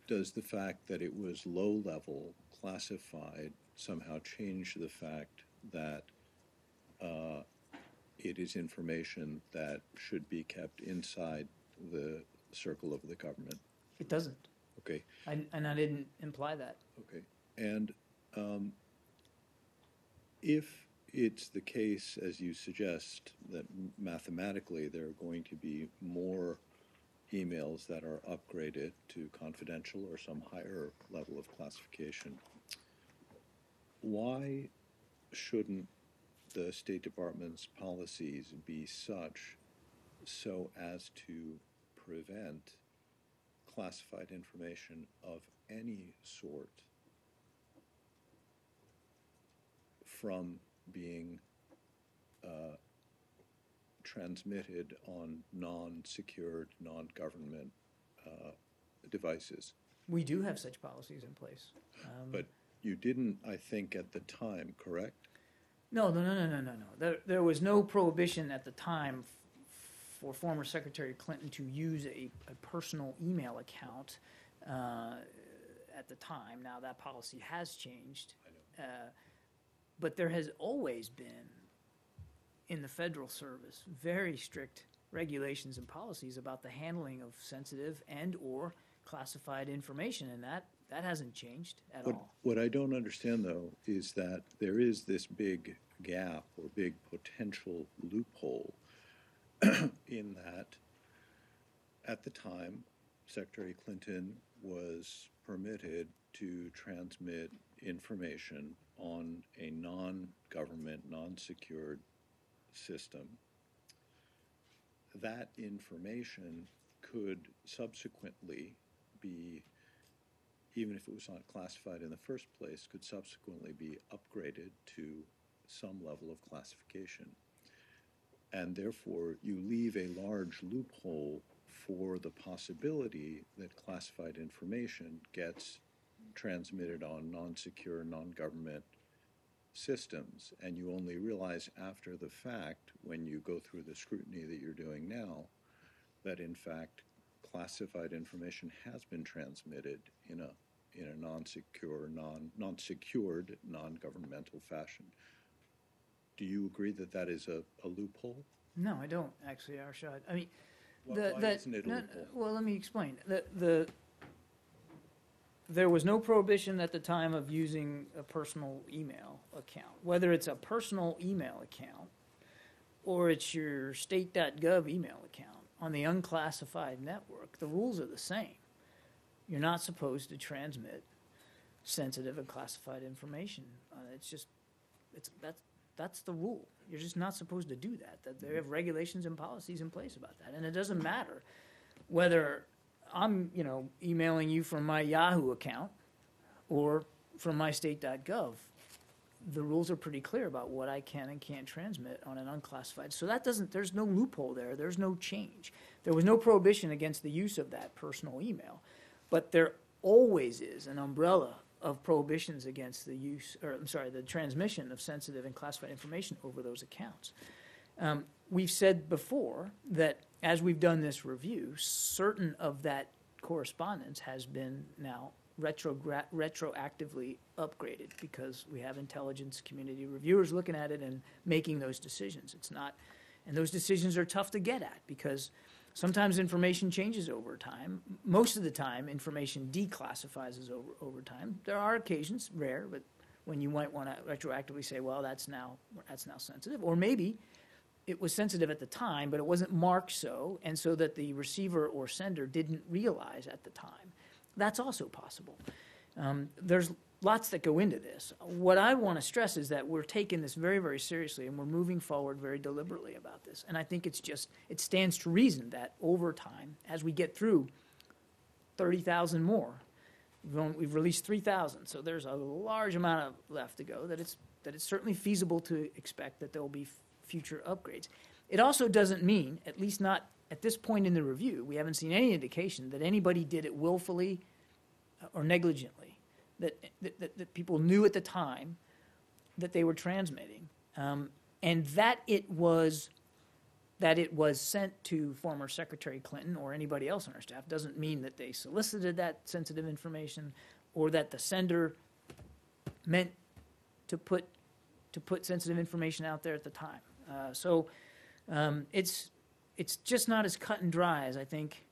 Speaker 4: does the fact that it was low-level classified somehow change the fact that it is information that should be kept inside the circle of the government?
Speaker 1: It doesn't.
Speaker 4: Okay.
Speaker 1: And I didn't imply that.
Speaker 4: Okay. And if it's the case, as you suggest, that mathematically there are going to be more emails that are upgraded to confidential or some higher level of classification, why shouldn't the State Department's policies be such so as to prevent classified information of any sort from being transmitted on non-secured, non-government devices?
Speaker 1: We do have such policies in place.
Speaker 4: But you didn't, I think, at the time, correct?
Speaker 1: No. There was no prohibition at the time for former Secretary Clinton to use a personal email account at the time. Now, that policy has changed.
Speaker 4: I know.
Speaker 1: But there has always been, in the federal service, very strict regulations and policies about the handling of sensitive and or classified information, and that That hasn't changed at
Speaker 4: What,
Speaker 1: all.
Speaker 4: what I don't understand, though, is that there is this big gap or big potential loophole in that at the time, Secretary Clinton was permitted to transmit information on a non-government, non-secured system. That information could subsequently be, even if it was not classified in the first place, could subsequently be upgraded to some level of classification. And therefore, you leave a large loophole for the possibility that classified information gets transmitted on non-secure, non-government systems. And you only realize after the fact, when you go through the scrutiny that you're doing now, that in fact classified information has been transmitted in a non-secure, non-secured, non-governmental fashion. Do you agree that that is a loophole?
Speaker 1: No, I don't, actually, Arshad. I mean,
Speaker 4: Why isn't it a loophole?
Speaker 1: well, let me explain. There was no prohibition at the time of using a personal email account, whether it's a personal email account or it's your state.gov email account on the unclassified network. The rules are the same. You're not supposed to transmit sensitive and classified information. That's the rule. You're just not supposed to do that. That they have regulations and policies in place about that, and it doesn't matter whether I'm, emailing you from my Yahoo account or from my state.gov. The rules are pretty clear about what I can and can't transmit on an unclassified. So there's no loophole there. There's no change. There was no prohibition against the use of that personal email, but there always is an umbrella of prohibitions against the transmission of sensitive and classified information over those accounts. We've said before that as we've done this review, certain of that correspondence has been now retroactively upgraded because we have intelligence community reviewers looking at it and making those decisions. And those decisions are tough to get at because sometimes information changes over time. Most of the time, information declassifies over time. There are occasions, rare, but when you might want to retroactively say, well, that's now sensitive, or maybe it was sensitive at the time, but it wasn't marked so, and so that the receiver or sender didn't realize at the time. That's also possible. There's lots that go into this. What I want to stress is that we're taking this very, very seriously, and we're moving forward very deliberately about this. And I think it stands to reason that over time, as we get through 30,000 more, we've released 3,000, so there's a large amount left to go, that it's certainly feasible to expect that there will be future upgrades. It also doesn't mean, at least not at this point in the review, we haven't seen any indication that anybody did it willfully or negligently, that people knew at the time that they were transmitting, and that it was sent to former Secretary Clinton or anybody else on our staff doesn't mean that they solicited that sensitive information or that the sender meant to put sensitive information out there at the time. So it's just not as cut and dry as I think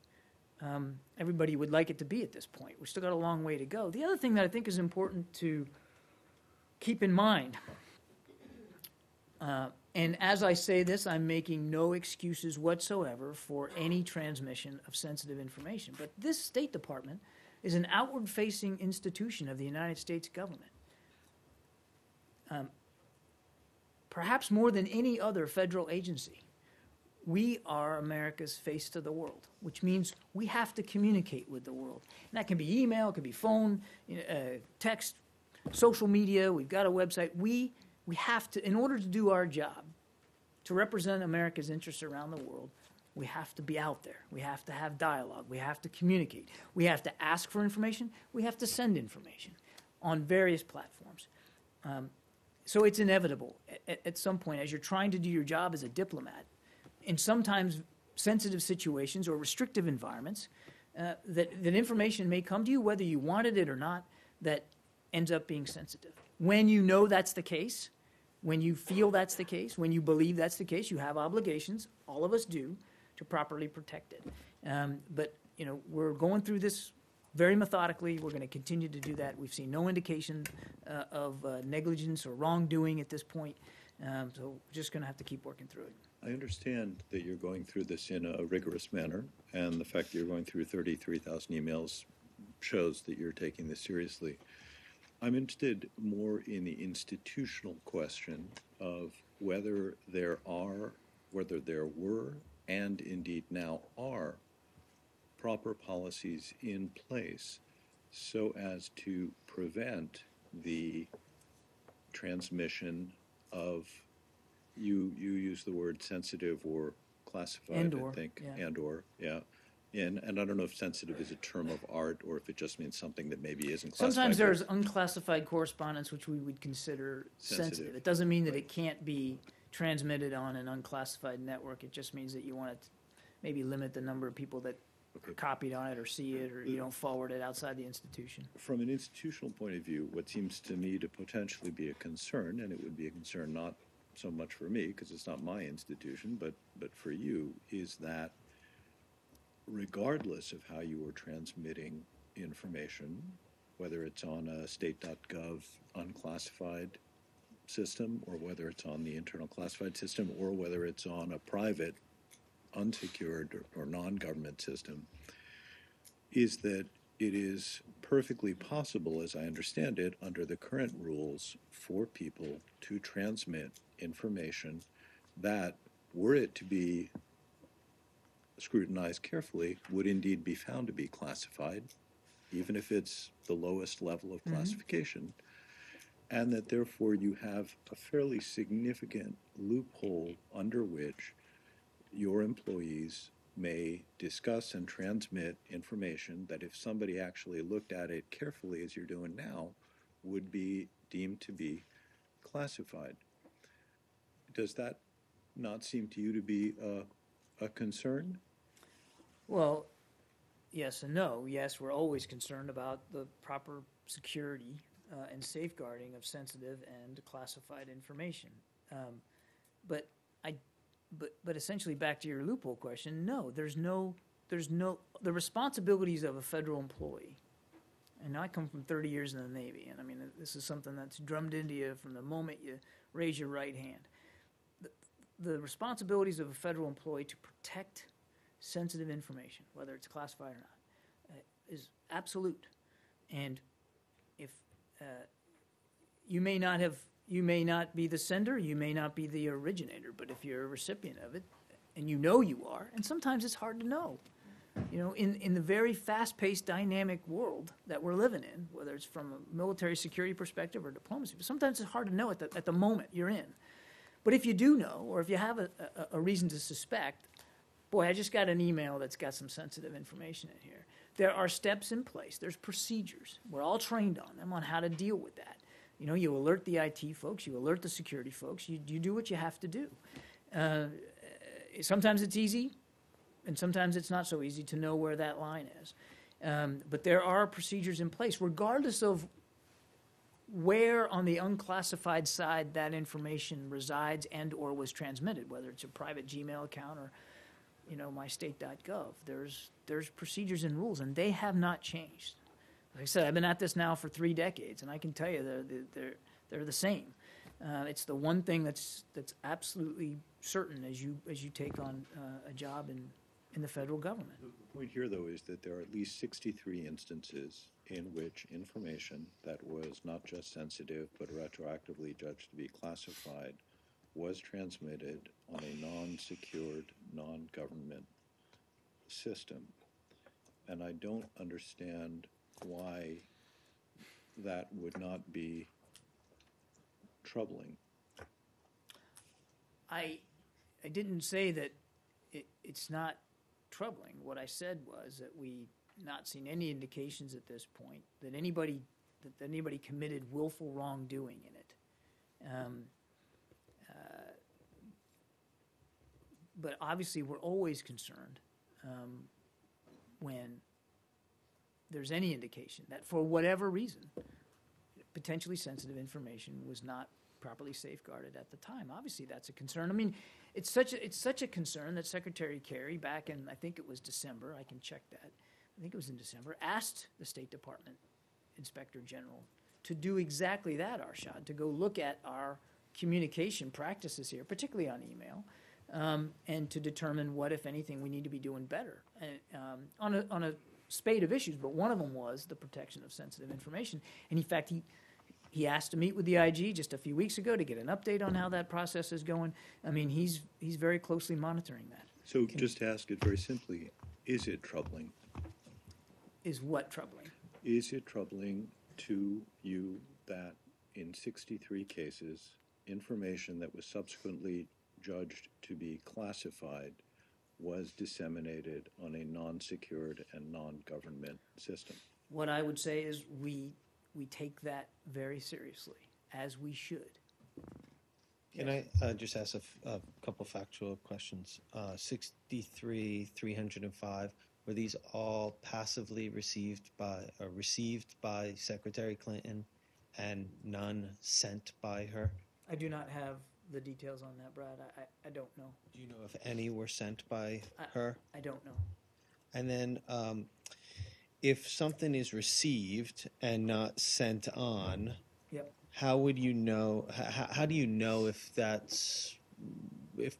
Speaker 1: everybody would like it to be at this point. We've still got a long way to go. The other thing that I think is important to keep in mind, and as I say this, I'm making no excuses whatsoever for any transmission of sensitive information, but this State Department is an outward-facing institution of the United States government. Perhaps more than any other federal agency, we are America's face to the world, which means we have to communicate with the world. And that can be email, it can be phone, text, social media. We've got a website. We have to, in order to do our job, to represent America's interests around the world, we have to be out there. We have to have dialogue. We have to communicate. We have to ask for information. We have to send information on various platforms. So it's inevitable at some point, as you're trying to do your job as a diplomat, in sometimes sensitive situations or restrictive environments, that information may come to you, whether you wanted it or not, that ends up being sensitive. When you know that's the case, when you feel that's the case, when you believe that's the case, you have obligations, all of us do, to properly protect it. But we're going through this very methodically. We're going to continue to do that. We've seen no indication of negligence or wrongdoing at this point. So we're just going to have to keep working through it.
Speaker 4: I understand that you're going through this in a rigorous manner, and the fact that you're going through 33,000 emails shows that you're taking this seriously. I'm interested more in the institutional question of whether there were, and indeed now are, proper policies in place so as to prevent the transmission of, you use the word sensitive or classified,
Speaker 1: And/or,
Speaker 4: I think,
Speaker 1: yeah.
Speaker 4: and/or, yeah. And I don't know if sensitive is a term of art or if it just means something that maybe isn't classified.
Speaker 1: Sometimes there's unclassified correspondence which we would consider sensitive. It doesn't mean that it can't be transmitted on an unclassified network. It just means that you want to maybe limit the number of people that are copied on it or see it, or you don't forward it outside the institution.
Speaker 4: From an institutional point of view, what seems to me to potentially be a concern, and it would be a concern not so much for me because it's not my institution, but for you, is that regardless of how you are transmitting information, whether it's on a state.gov unclassified system or whether it's on the internal classified system or whether it's on a private unsecured or non-government system, is that it is perfectly possible, as I understand it, under the current rules for people to transmit information that, were it to be scrutinized carefully, would indeed be found to be classified, even if it's the lowest level of classification, and that therefore you have a fairly significant loophole under which your employees may discuss and transmit information that, if somebody actually looked at it carefully, as you're doing now, would be deemed to be classified. Does that not seem to you to be a concern?
Speaker 1: Well, yes and no. Yes, we're always concerned about the proper security and safeguarding of sensitive and classified information. But essentially, back to your loophole question, no, there's no, the responsibilities of a federal employee. And I come from 30 years in the Navy, and I mean, this is something that's drummed into you from the moment you raise your right hand. The responsibilities of a federal employee to protect sensitive information, whether it's classified or not, is absolute. And if you may not be the sender, you may not be the originator, but if you're a recipient of it, and you know you are, and sometimes it's hard to know. You know, in the very fast-paced, dynamic world that we're living in, whether it's from a military security perspective or diplomacy, but sometimes it's hard to know at the moment you're in. But if you do know, or if you have a reason to suspect, boy, I just got an email that's got some sensitive information in here. There are steps in place. There's procedures. We're all trained on them, on how to deal with that. You know, you alert the IT folks, you alert the security folks, you do what you have to do. Sometimes it's easy, and sometimes it's not so easy to know where that line is. But there are procedures in place, regardless of where on the unclassified side that information resides and or was transmitted, whether it's a private Gmail account or, you know, mystate.gov. There's procedures and rules, and they have not changed. Like I said, I've been at this now for 3 decades, and I can tell you they're the same. It's the one thing that's absolutely certain as you take on a job in the federal government.
Speaker 4: The point here, though, is that there are at least 63 instances in which information that was not just sensitive but retroactively judged to be classified was transmitted on a non-secured, non-government system. And I don't understand why that would not be troubling.
Speaker 1: I didn't say that it's not troubling. What I said was that we not seen any indications at this point that anybody committed willful wrongdoing in it. But obviously, we're always concerned when there's any indication that, for whatever reason, potentially sensitive information was not properly safeguarded at the time. Obviously, that's a concern. I mean, it's such a concern that Secretary Kerry, back in, I think it was December, I can check that, I think it was in December, asked the State Department Inspector General to do exactly that, Arshad, to go look at our communication practices here, particularly on email, and to determine what, if anything, we need to be doing better on a spate of issues. But one of them was the protection of sensitive information. And in fact, he asked to meet with the IG just a few weeks ago to get an update on how that process is going. I mean, he's very closely monitoring that.
Speaker 4: So just to ask it very simply, is it troubling?
Speaker 1: Is what troubling?
Speaker 4: Is it troubling to you that in 63 cases, information that was subsequently judged to be classified was disseminated on a non-secured and non-government system?
Speaker 1: What I would say is we take that very seriously, as we should.
Speaker 2: Can I just ask a couple factual questions? 63, 305, were these all passively received by Secretary Clinton and none sent by her?
Speaker 1: I do not have the details on that, Brad. I don't know.
Speaker 2: Do you know if any were sent by her?
Speaker 1: I don't know.
Speaker 2: And then if something is received and not sent on,
Speaker 1: Yep.
Speaker 2: how would you know? How do you know if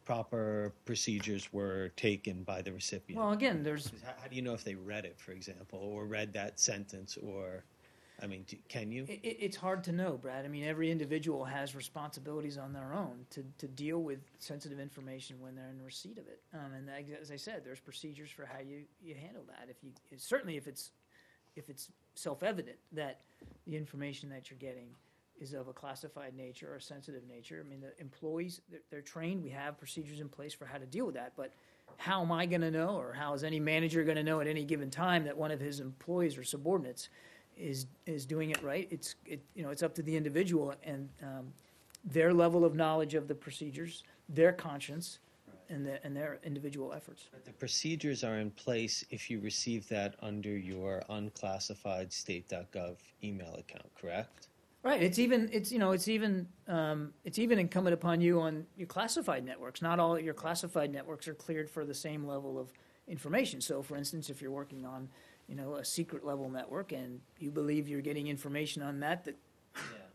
Speaker 2: proper procedures were taken by the recipient?
Speaker 1: Well, again, there's.
Speaker 2: How do you know if they read it, for example, or read that sentence, or, I mean, can you?
Speaker 1: It's hard to know, Brad. I mean, every individual has responsibilities on their own to deal with sensitive information when they're in receipt of it. And as I said, there's procedures for how you handle that. Certainly if it's self-evident that the information that you're getting is of a classified nature or a sensitive nature. I mean, the employees, they're trained. We have procedures in place for how to deal with that. But how am I going to know, or how is any manager going to know at any given time that one of his employees or subordinates is doing it right? It's up to the individual and their level of knowledge of the procedures, their conscience, and their individual efforts.
Speaker 2: But the procedures are in place if you receive that under your unclassified state.gov email account, correct?
Speaker 1: Right. It's even incumbent upon you on your classified networks. Not all your classified networks are cleared for the same level of information. So, for instance, if you're working on, a secret level network and you believe you're getting information on that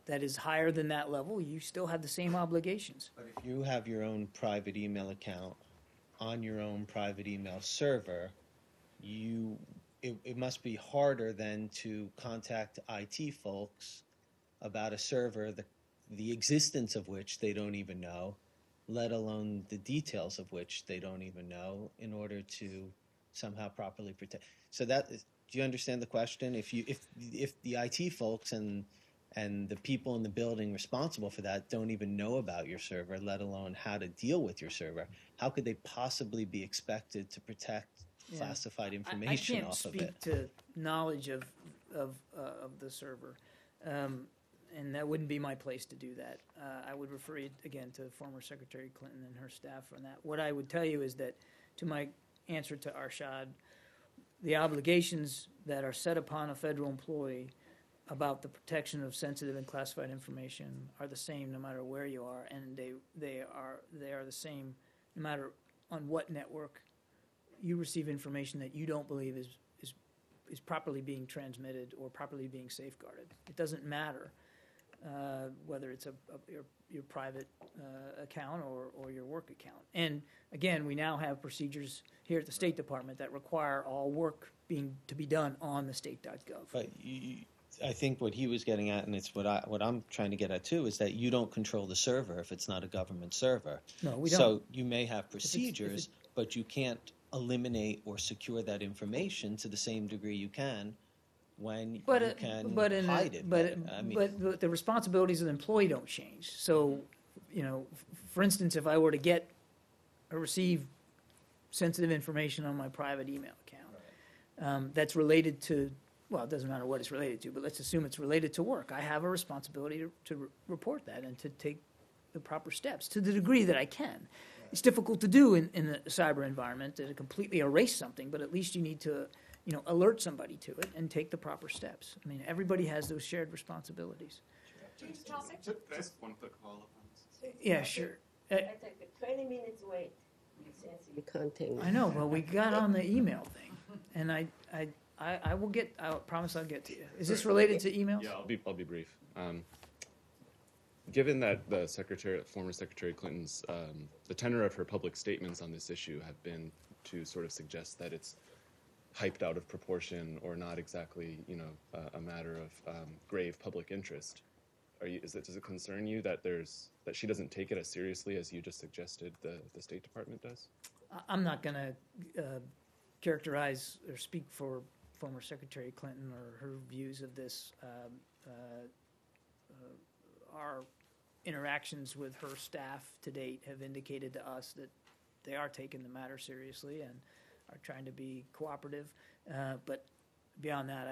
Speaker 1: is higher than that level, you still have the same obligations.
Speaker 2: But if you have your own private email account on your own private email server, it must be harder than to contact IT folks about a server, the existence of which they don't even know, let alone the details of which they don't even know, in order to somehow properly protect. So do you understand the question? If the IT folks and the people in the building responsible for that don't even know about your server, let alone how to deal with your server, how could they possibly be expected to protect classified information off of it?
Speaker 1: I can't speak to knowledge of the server. And that wouldn't be my place to do that. I would refer you, again, to former Secretary Clinton and her staff on that. What I would tell you is that, to my answer to Arshad, the obligations that are set upon a federal employee about the protection of sensitive and classified information are the same no matter where you are, and they are the same no matter on what network you receive information that you don't believe is properly being transmitted or properly being safeguarded. It doesn't matter whether it's your private account or your work account. And again, we now have procedures here at the State Department that require all work to be done on the state.gov.
Speaker 2: But I think what he was getting at, and it's what I'm trying to get at too, is that you don't control the server if it's not a government server.
Speaker 1: No, we don't.
Speaker 2: So you may have procedures, but you can't eliminate or secure that information to the same degree you can when you can hide it.
Speaker 1: But the responsibilities of the employee don't change. So, for instance, if I were to get or receive sensitive information on my private email account that's related to, well, it doesn't matter what it's related to, but let's assume it's related to work. I have a responsibility to report that and to take the proper steps to the degree that I can. It's difficult to do in a cyber environment to completely erase something, but at least you need to alert somebody to it and take the proper steps. I mean, everybody has those shared responsibilities.
Speaker 6: Change topic?
Speaker 15: Just one quick follow-up on this.
Speaker 1: Yeah, sure.
Speaker 16: I take a 20 minutes wait. You can't take.
Speaker 1: I know, but we got on the email thing, and I I will get, I promise I'll get to you. Is this related to emails?
Speaker 14: Yeah, I'll be brief. Given that the former Secretary Clinton's, the tenor of her public statements on this issue have been to sort of suggest that it's hyped out of proportion or not exactly, a matter of grave public interest. Does it concern you that she doesn't take it as seriously as you just suggested the State Department does?
Speaker 1: I'm not going to characterize or speak for former Secretary Clinton or her views of this. Our interactions with her staff to date have indicated to us that they are taking the matter seriously and are trying to be cooperative. But beyond that,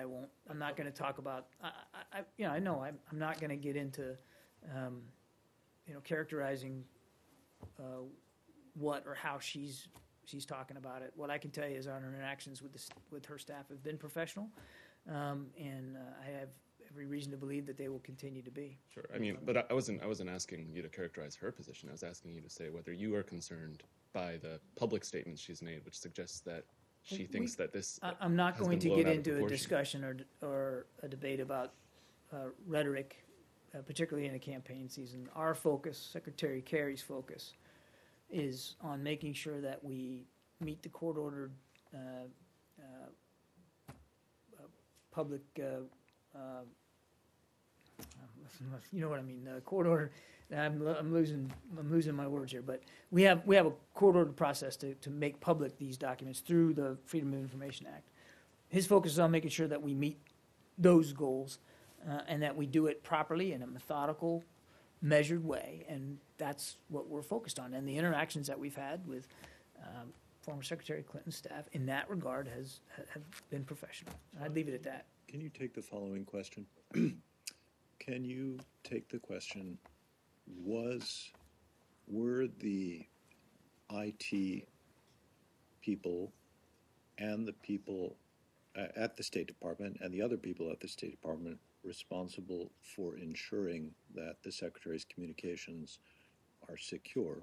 Speaker 1: I'm not going to talk about. I'm not going to get into, characterizing what or how she's talking about it. What I can tell you is our interactions with her staff have been professional, and I have every reason to believe that they will continue to be.
Speaker 14: Sure. But I wasn't asking you to characterize her position. I was asking you to say whether you are concerned by the public statements she's made, which suggests that she thinks that this.
Speaker 1: I'm not
Speaker 14: has
Speaker 1: going
Speaker 14: been
Speaker 1: to
Speaker 14: blown
Speaker 1: get
Speaker 14: out of
Speaker 1: into a
Speaker 14: proportion.
Speaker 1: discussion or a debate about rhetoric, particularly in a campaign season. Our focus, Secretary Kerry's focus, is on making sure that we meet the court-ordered public. You know what I mean? Court order. I'm losing my words here, but we have a court-ordered process to make public these documents through the Freedom of Information Act. His focus is on making sure that we meet those goals and that we do it properly in a methodical, measured way, and that's what we're focused on. And the interactions that we've had with former Secretary Clinton's staff in that regard have been professional. I'd leave it at that.
Speaker 4: Can you take the following question? Can you take the question, were the IT people and the people at the State Department and the other people at the State Department responsible for ensuring that the Secretary's communications are secure,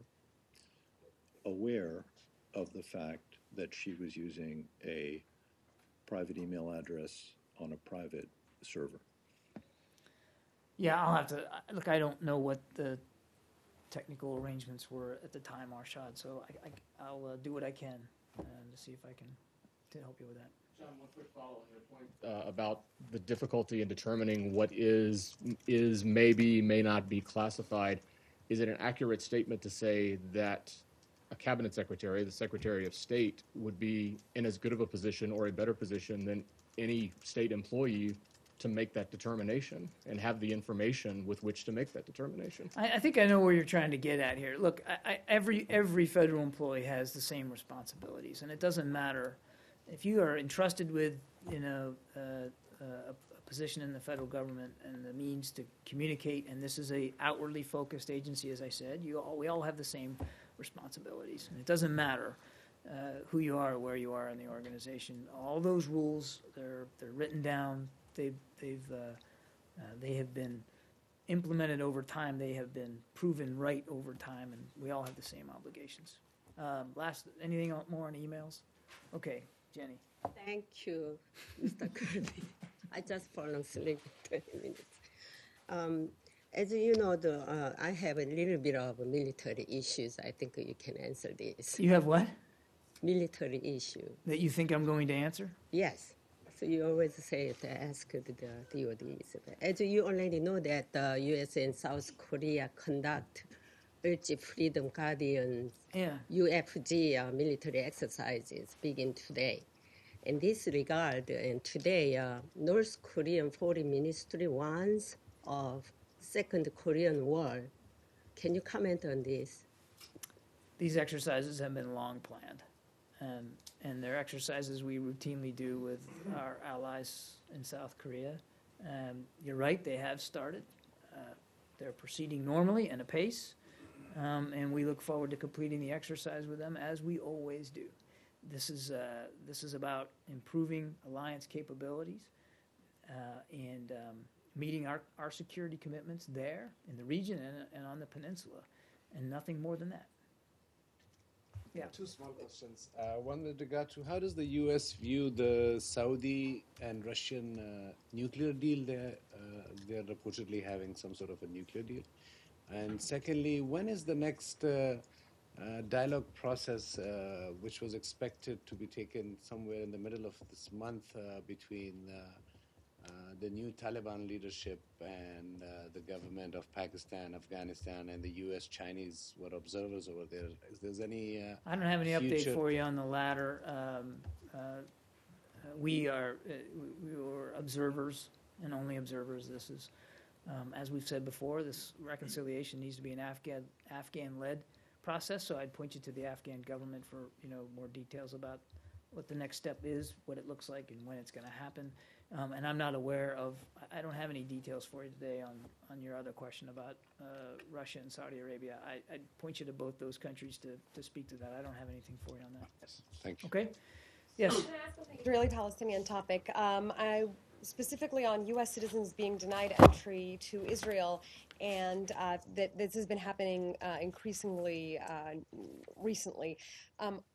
Speaker 4: aware of the fact that she was using a private email address on a private server?
Speaker 1: Yeah, I'll have to look. I don't know what the technical arrangements were at the time, Arshad. So I'll do what I can to see if I can to help you with that.
Speaker 14: John, one quick follow-up on your point about the difficulty in determining what is may not be classified. Is it an accurate statement to say that a cabinet secretary, the Secretary of State, would be in as good of a position or a better position than any state employee to make that determination and have the information with which to make that determination?
Speaker 1: I think I know where you're trying to get at here. Look, every federal employee has the same responsibilities, and it doesn't matter if you are entrusted with a position in the federal government and the means to communicate. And this is a outwardly focused agency, as I said. We all have the same responsibilities, and it doesn't matter who you are or where you are in the organization. All those rules, they're written down. They have been implemented over time. They have been proven right over time, and we all have the same obligations. Anything more on emails? Okay, Jenny.
Speaker 16: Thank you, Mr. Kirby. I just fallen asleep 20 minutes. As you know, I have a little bit of military issues. I think you can answer this.
Speaker 1: You have what?
Speaker 16: Military issue.
Speaker 1: That you think I'm going to answer?
Speaker 16: Yes. So you always say to ask the DODs. As you already know that the U.S. and South Korea conduct Freedom Guardian UFG military exercises begin today. In this regard, and today, North Korean Foreign Ministry warns of Second Korean War. Can you comment on this?
Speaker 1: These exercises have been long planned, and they're exercises we routinely do with our allies in South Korea. You're right, they have started. They're proceeding normally and apace, and we look forward to completing the exercise with them, as we always do. This is about improving alliance capabilities and meeting our security commitments there in the region and on the peninsula, and nothing more than that. Yeah.
Speaker 17: Two small questions. One with regard to how does the U.S. view the Saudi and Russian nuclear deal? They're reportedly having some sort of a nuclear deal. And secondly, when is the next dialogue process, which was expected to be taken somewhere in the middle of this month between the new Taliban leadership and the government of Pakistan, Afghanistan, and the U.S. Chinese were observers over there? Is there any
Speaker 1: I don't have any update
Speaker 17: future-
Speaker 1: for you on the latter. We were observers and only observers. This is, as we've said before, this reconciliation needs to be an Afghan-led process. So I'd point you to the Afghan government for more details about what the next step is, what it looks like, and when it's going to happen. And I'm not aware of. I don't have any details for you today on your other question about Russia and Saudi Arabia. I'd point you to both those countries to speak to that. I don't have anything for you on that.
Speaker 17: Yes, thank you.
Speaker 1: Okay. Yes.
Speaker 6: Can I ask about the Israeli-Palestinian topic? I specifically on U.S. citizens being denied entry to Israel, and that this has been happening increasingly recently.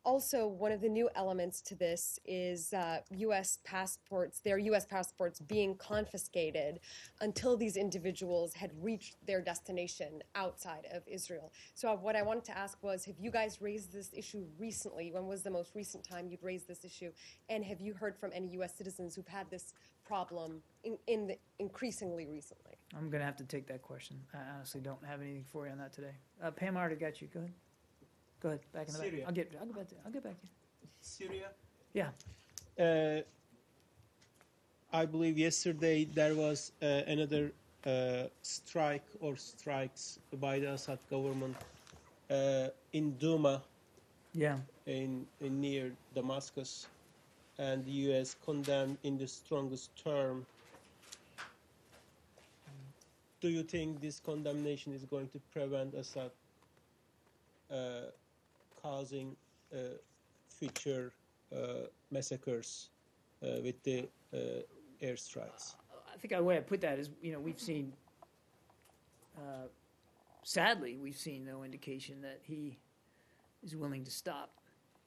Speaker 6: Also, one of the new elements to this is U.S. passports, their U.S. passports being confiscated until these individuals had reached their destination outside of Israel. So what I wanted to ask was, have you guys raised this issue recently? When was the most recent time you'd raised this issue? And have you heard from any U.S. citizens who've had this problem increasingly recently?
Speaker 1: I'm going to have to take that question. I honestly don't have anything for you on that today. Pam, I already got you. Go ahead. Go ahead. Back in the
Speaker 11: Syria.
Speaker 1: back. I'll get back to you.
Speaker 11: Syria.
Speaker 1: Yeah.
Speaker 11: I believe yesterday there was another strike or strikes by the Assad government in Douma,
Speaker 1: Yeah.
Speaker 11: in near Damascus, and the U.S. condemned in the strongest term. Do you think this condemnation is going to prevent Assad causing future massacres with the airstrikes?
Speaker 1: I think the way I put that is, we've seen, sadly, we've seen no indication that he is willing to stop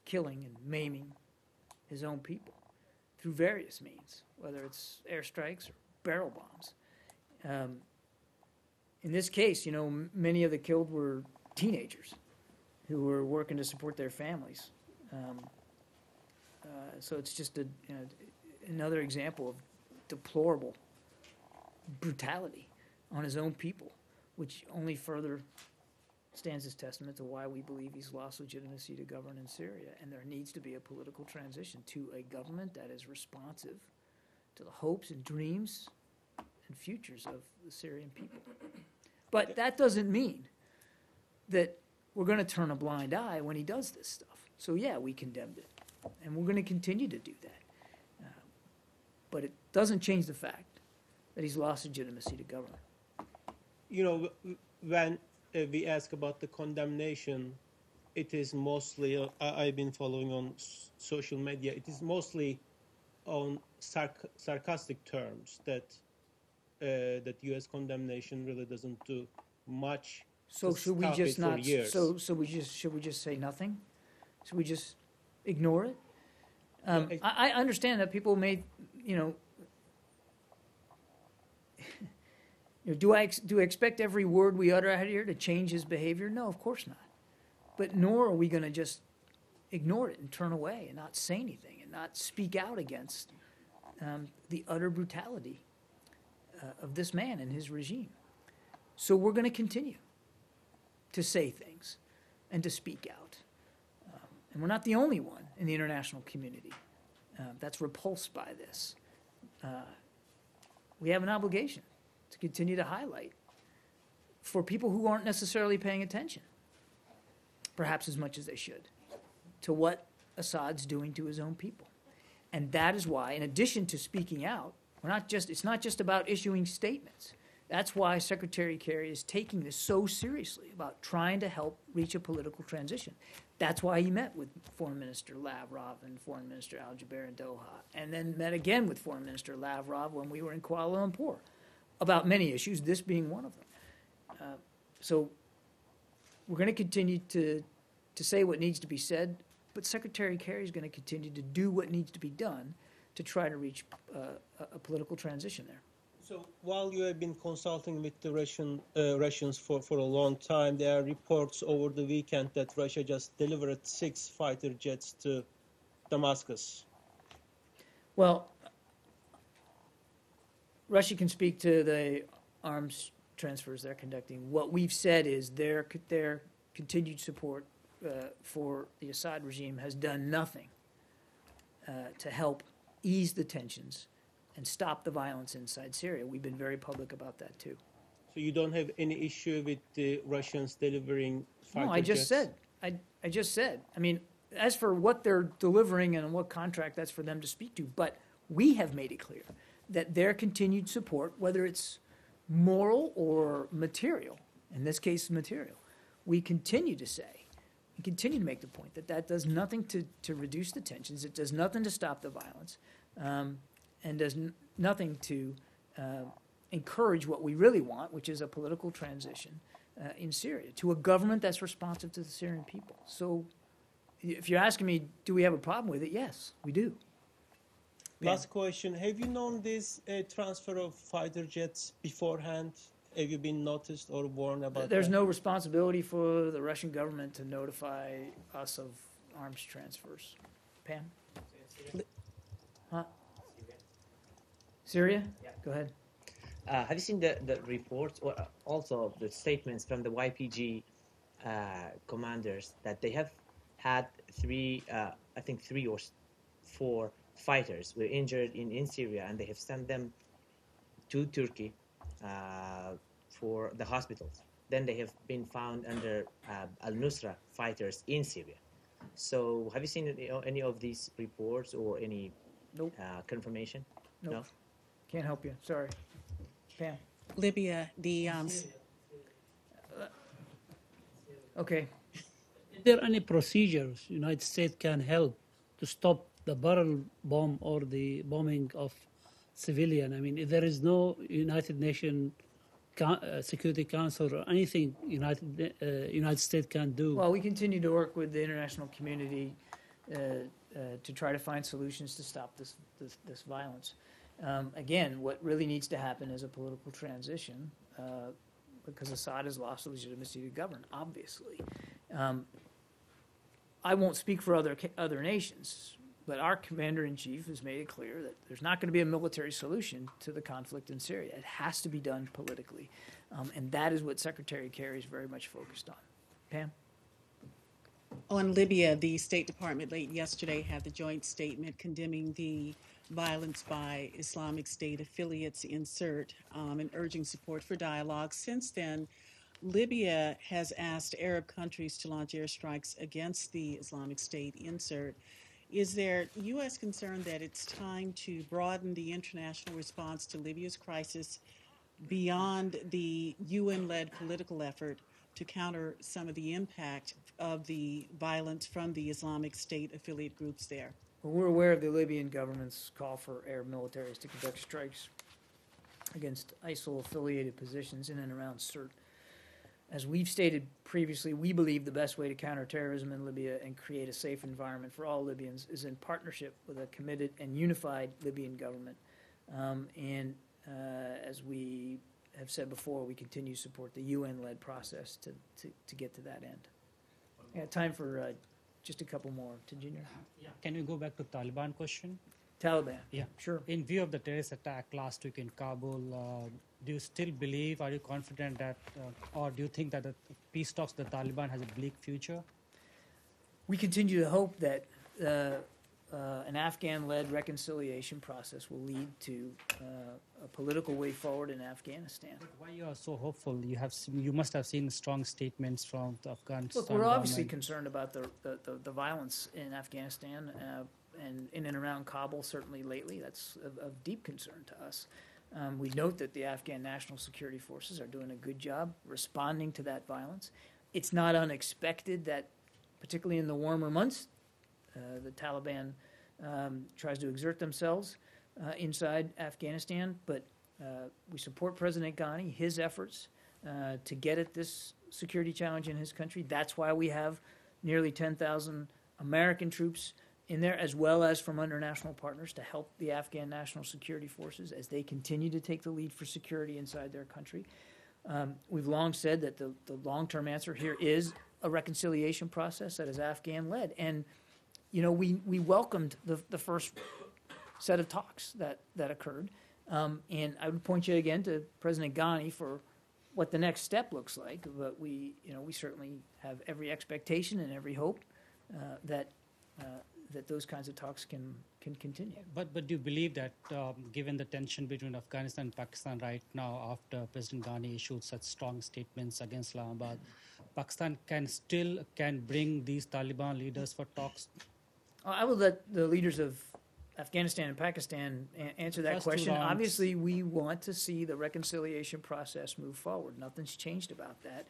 Speaker 1: killing and maiming his own people through various means, whether it's airstrikes or barrel bombs. In this case, many of the killed were teenagers who were working to support their families. So it's just another example of deplorable brutality on his own people, which only further stands as testament to why we believe he's lost legitimacy to govern in Syria. And there needs to be a political transition to a government that is responsive to the hopes and dreams and futures of the Syrian people. But that doesn't mean that we're going to turn a blind eye when he does this stuff. So yeah, we condemned it, and we're going to continue to do that. But it doesn't change the fact that he's lost legitimacy to govern.
Speaker 11: When we ask about the condemnation, it is mostly, I've been following on social media, it is mostly on sarcastic terms that U.S. condemnation really doesn't do much.
Speaker 1: So should we just not? Should we just say nothing? Should we just ignore it? I understand that people may, do I expect every word we utter out here to change his behavior? No, of course not. But nor are we going to just ignore it and turn away and not say anything and not speak out against the utter brutality of this man and his regime. So we're going to continue to say things and to speak out. And we're not the only one in the international community that's repulsed by this. We have an obligation to continue to highlight for people who aren't necessarily paying attention, perhaps as much as they should, to what Assad's doing to his own people. And that is why, in addition to speaking out, it's not just about issuing statements. That's why Secretary Kerry is taking this so seriously about trying to help reach a political transition. That's why he met with Foreign Minister Lavrov and Foreign Minister Al-Jubeir in Doha, and then met again with Foreign Minister Lavrov when we were in Kuala Lumpur about many issues, this being one of them. So we're going to continue to to say what needs to be said, but Secretary Kerry is going to continue to do what needs to be done to try to reach a political transition there.
Speaker 11: So while you have been consulting with the Russians for a long time, there are reports over the weekend that Russia just delivered 6 fighter jets to Damascus.
Speaker 1: Well, Russia can speak to the arms transfers they're conducting. What we've said is their continued support for the Assad regime has done nothing to help ease the tensions and stop the violence inside Syria. We've been very public about that too.
Speaker 11: So you don't have any issue with the Russians delivering fighter
Speaker 1: No, I just
Speaker 11: jets?
Speaker 1: said. I just said. I mean, as for what they're delivering and what contract, that's for them to speak to. But we have made it clear that their continued support, whether it's moral or material, in this case material, we continue to say, and continue to make the point that that does nothing to reduce the tensions, it does nothing to stop the violence, and does nothing to encourage what we really want, which is a political transition in Syria, to a government that's responsive to the Syrian people. So if you're asking me, do we have a problem with it? Yes, we do.
Speaker 11: Last question. Have you known this transfer of fighter jets beforehand? Have you been noticed or warned about
Speaker 1: There's
Speaker 11: that?
Speaker 1: no responsibility for the Russian government to notify us of arms transfers. Pam? Huh? Syria?
Speaker 13: Yeah.
Speaker 1: Go ahead.
Speaker 13: Have you seen the reports or also the statements from the YPG commanders that they have had three or 4 fighters were injured in Syria, and they have sent them to Turkey for the hospitals. Then they have been found under al-Nusra fighters in Syria. So have you seen any of these reports or any
Speaker 1: Nope.
Speaker 13: confirmation?
Speaker 1: Nope.
Speaker 13: No?
Speaker 1: Can't help you. Sorry. Pam?
Speaker 9: Libya,
Speaker 1: Okay.
Speaker 18: Is there any procedures United States can help to stop the barrel bomb or the bombing of civilian? I mean, if there is no United Nations Security Council or anything United States can do.
Speaker 1: Well, we continue to work with the international community to try to find solutions to stop this violence. Again, what really needs to happen is a political transition because Assad has lost the legitimacy to govern, obviously. I won't speak for other nations, but our commander-in-chief has made it clear that there's not going to be a military solution to the conflict in Syria. It has to be done politically, and that is what Secretary Kerry is very much focused on. Pam?
Speaker 9: On Libya, the State Department late yesterday had the joint statement condemning the violence by Islamic State affiliates in Sirte and urging support for dialogue. Since then, Libya has asked Arab countries to launch airstrikes against the Islamic State in Sirte. Is there U.S. concern that it's time to broaden the international response to Libya's crisis beyond the UN-led political effort to counter some of the impact of the violence from the Islamic State affiliate groups there?
Speaker 1: Well, we're aware of the Libyan government's call for Arab militaries to conduct strikes against ISIL-affiliated positions in and around Sirte. As we've stated previously, we believe the best way to counter terrorism in Libya and create a safe environment for all Libyans is in partnership with a committed and unified Libyan government. As we have said before, we continue to support the UN-led process to get to that end. Yeah, time for just a couple more. Junior?
Speaker 18: Yeah. Can you go back to Taliban question?
Speaker 1: Taliban.
Speaker 18: Yeah,
Speaker 1: sure.
Speaker 18: In view of the terrorist attack last week in Kabul, do you still believe, are you confident that, or do you think that the peace talks with the Taliban has a bleak future?
Speaker 1: We continue to hope that an Afghan-led reconciliation process will lead to a political way forward in Afghanistan.
Speaker 18: But why you are so hopeful? You must have seen strong statements from the Afghanistan
Speaker 1: Look, we're obviously
Speaker 18: government.
Speaker 1: concerned about the violence in Afghanistan and in and around Kabul, certainly lately. That's of deep concern to us. We note that the Afghan National Security Forces are doing a good job responding to that violence. It's not unexpected that, particularly in the warmer months, the Taliban tries to exert themselves inside Afghanistan, but we support President Ghani, his efforts to get at this security challenge in his country. That's why we have nearly 10,000 American troops in there, as well as from international partners to help the Afghan National Security Forces as they continue to take the lead for security inside their country. We've long said that the long-term answer here is a reconciliation process that is Afghan-led. And, you know, we welcomed the first set of talks that occurred. And I would point you again to President Ghani for what the next step looks like. But we certainly have every expectation and every hope that those kinds of talks can continue.
Speaker 19: But do you believe that given the tension between Afghanistan and Pakistan right now, after President Ghani issued such strong statements against Islamabad, Pakistan can bring these Taliban leaders for talks?
Speaker 1: I will let the leaders of Afghanistan and Pakistan answer that question. Obviously, we want to see the reconciliation process move forward. Nothing's changed about that.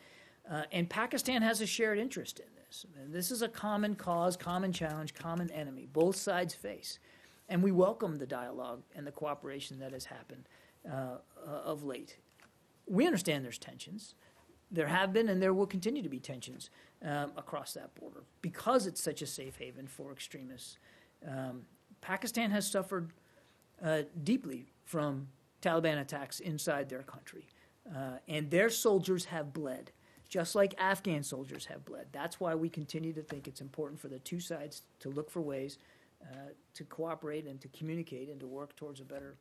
Speaker 1: And Pakistan has a shared interest in this. And this is a common cause, common challenge, common enemy. Both sides face. And we welcome the dialogue and the cooperation that has happened of late. We understand there's tensions. There have been and there will continue to be tensions across that border because it's such a safe haven for extremists. Pakistan has suffered deeply from Taliban attacks inside their country. And their soldiers have bled, just like Afghan soldiers have bled. That's why we continue to think it's important for the two sides to look for ways to cooperate and to communicate and to work towards a better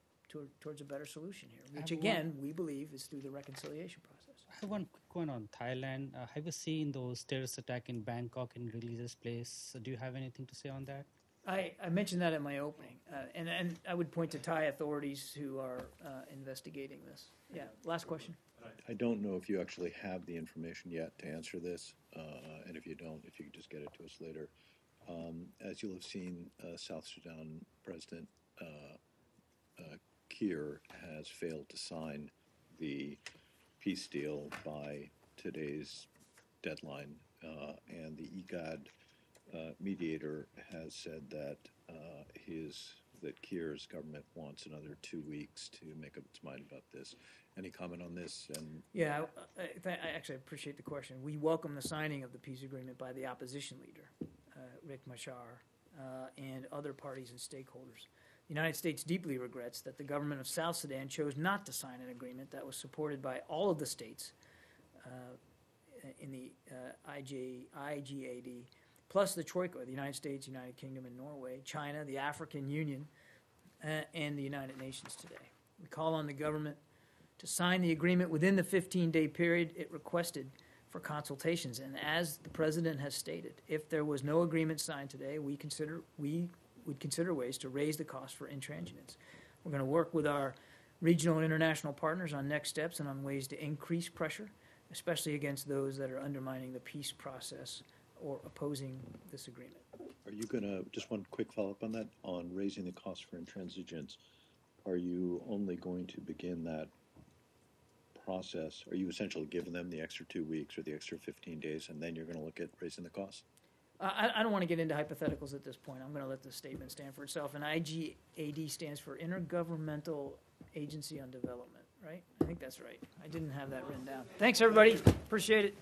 Speaker 1: solution here, which again we believe is through the reconciliation process.
Speaker 19: I have one quick one on Thailand. Have you seen those terrorist attack in Bangkok in religious place? Do you have anything to say on that?
Speaker 1: I mentioned that in my opening, and I would point to Thai authorities who are investigating this. Yeah, last question.
Speaker 4: I don't know if you actually have the information yet to answer this, and if you don't, if you could just get it to us later. As you'll have seen, South Sudan President Kiir has failed to sign the peace deal by today's deadline, and the IGAD mediator has said that that Kiir's government wants another 2 weeks to make up its mind about this. Any comment on this? And
Speaker 1: yeah, I actually appreciate the question. We welcome the signing of the peace agreement by the opposition leader, Riek Machar, and other parties and stakeholders. The United States deeply regrets that the government of South Sudan chose not to sign an agreement that was supported by all of the states in the IGAD, plus the Troika, the United States, United Kingdom, and Norway, China, the African Union, and the United Nations today. We call on the government to sign the agreement within the 15-day period it requested for consultations. And as the President has stated, if there was no agreement signed today, we would consider ways to raise the cost for intransigence. We're going to work with our regional and international partners on next steps and on ways to increase pressure, especially against those that are undermining the peace process or opposing this agreement.
Speaker 4: are you going to, just one quick follow-up on that, on raising the cost for intransigence, are you only going to begin that process? Are you essentially giving them the extra 2 weeks or the extra 15 days, and then you're going to look at raising the cost?
Speaker 1: I don't want to get into hypotheticals at this point. I'm going to let the statement stand for itself. And IGAD stands for Intergovernmental Agency on Development, right? I think that's right. I didn't have that written down. Thanks, everybody. Appreciate it.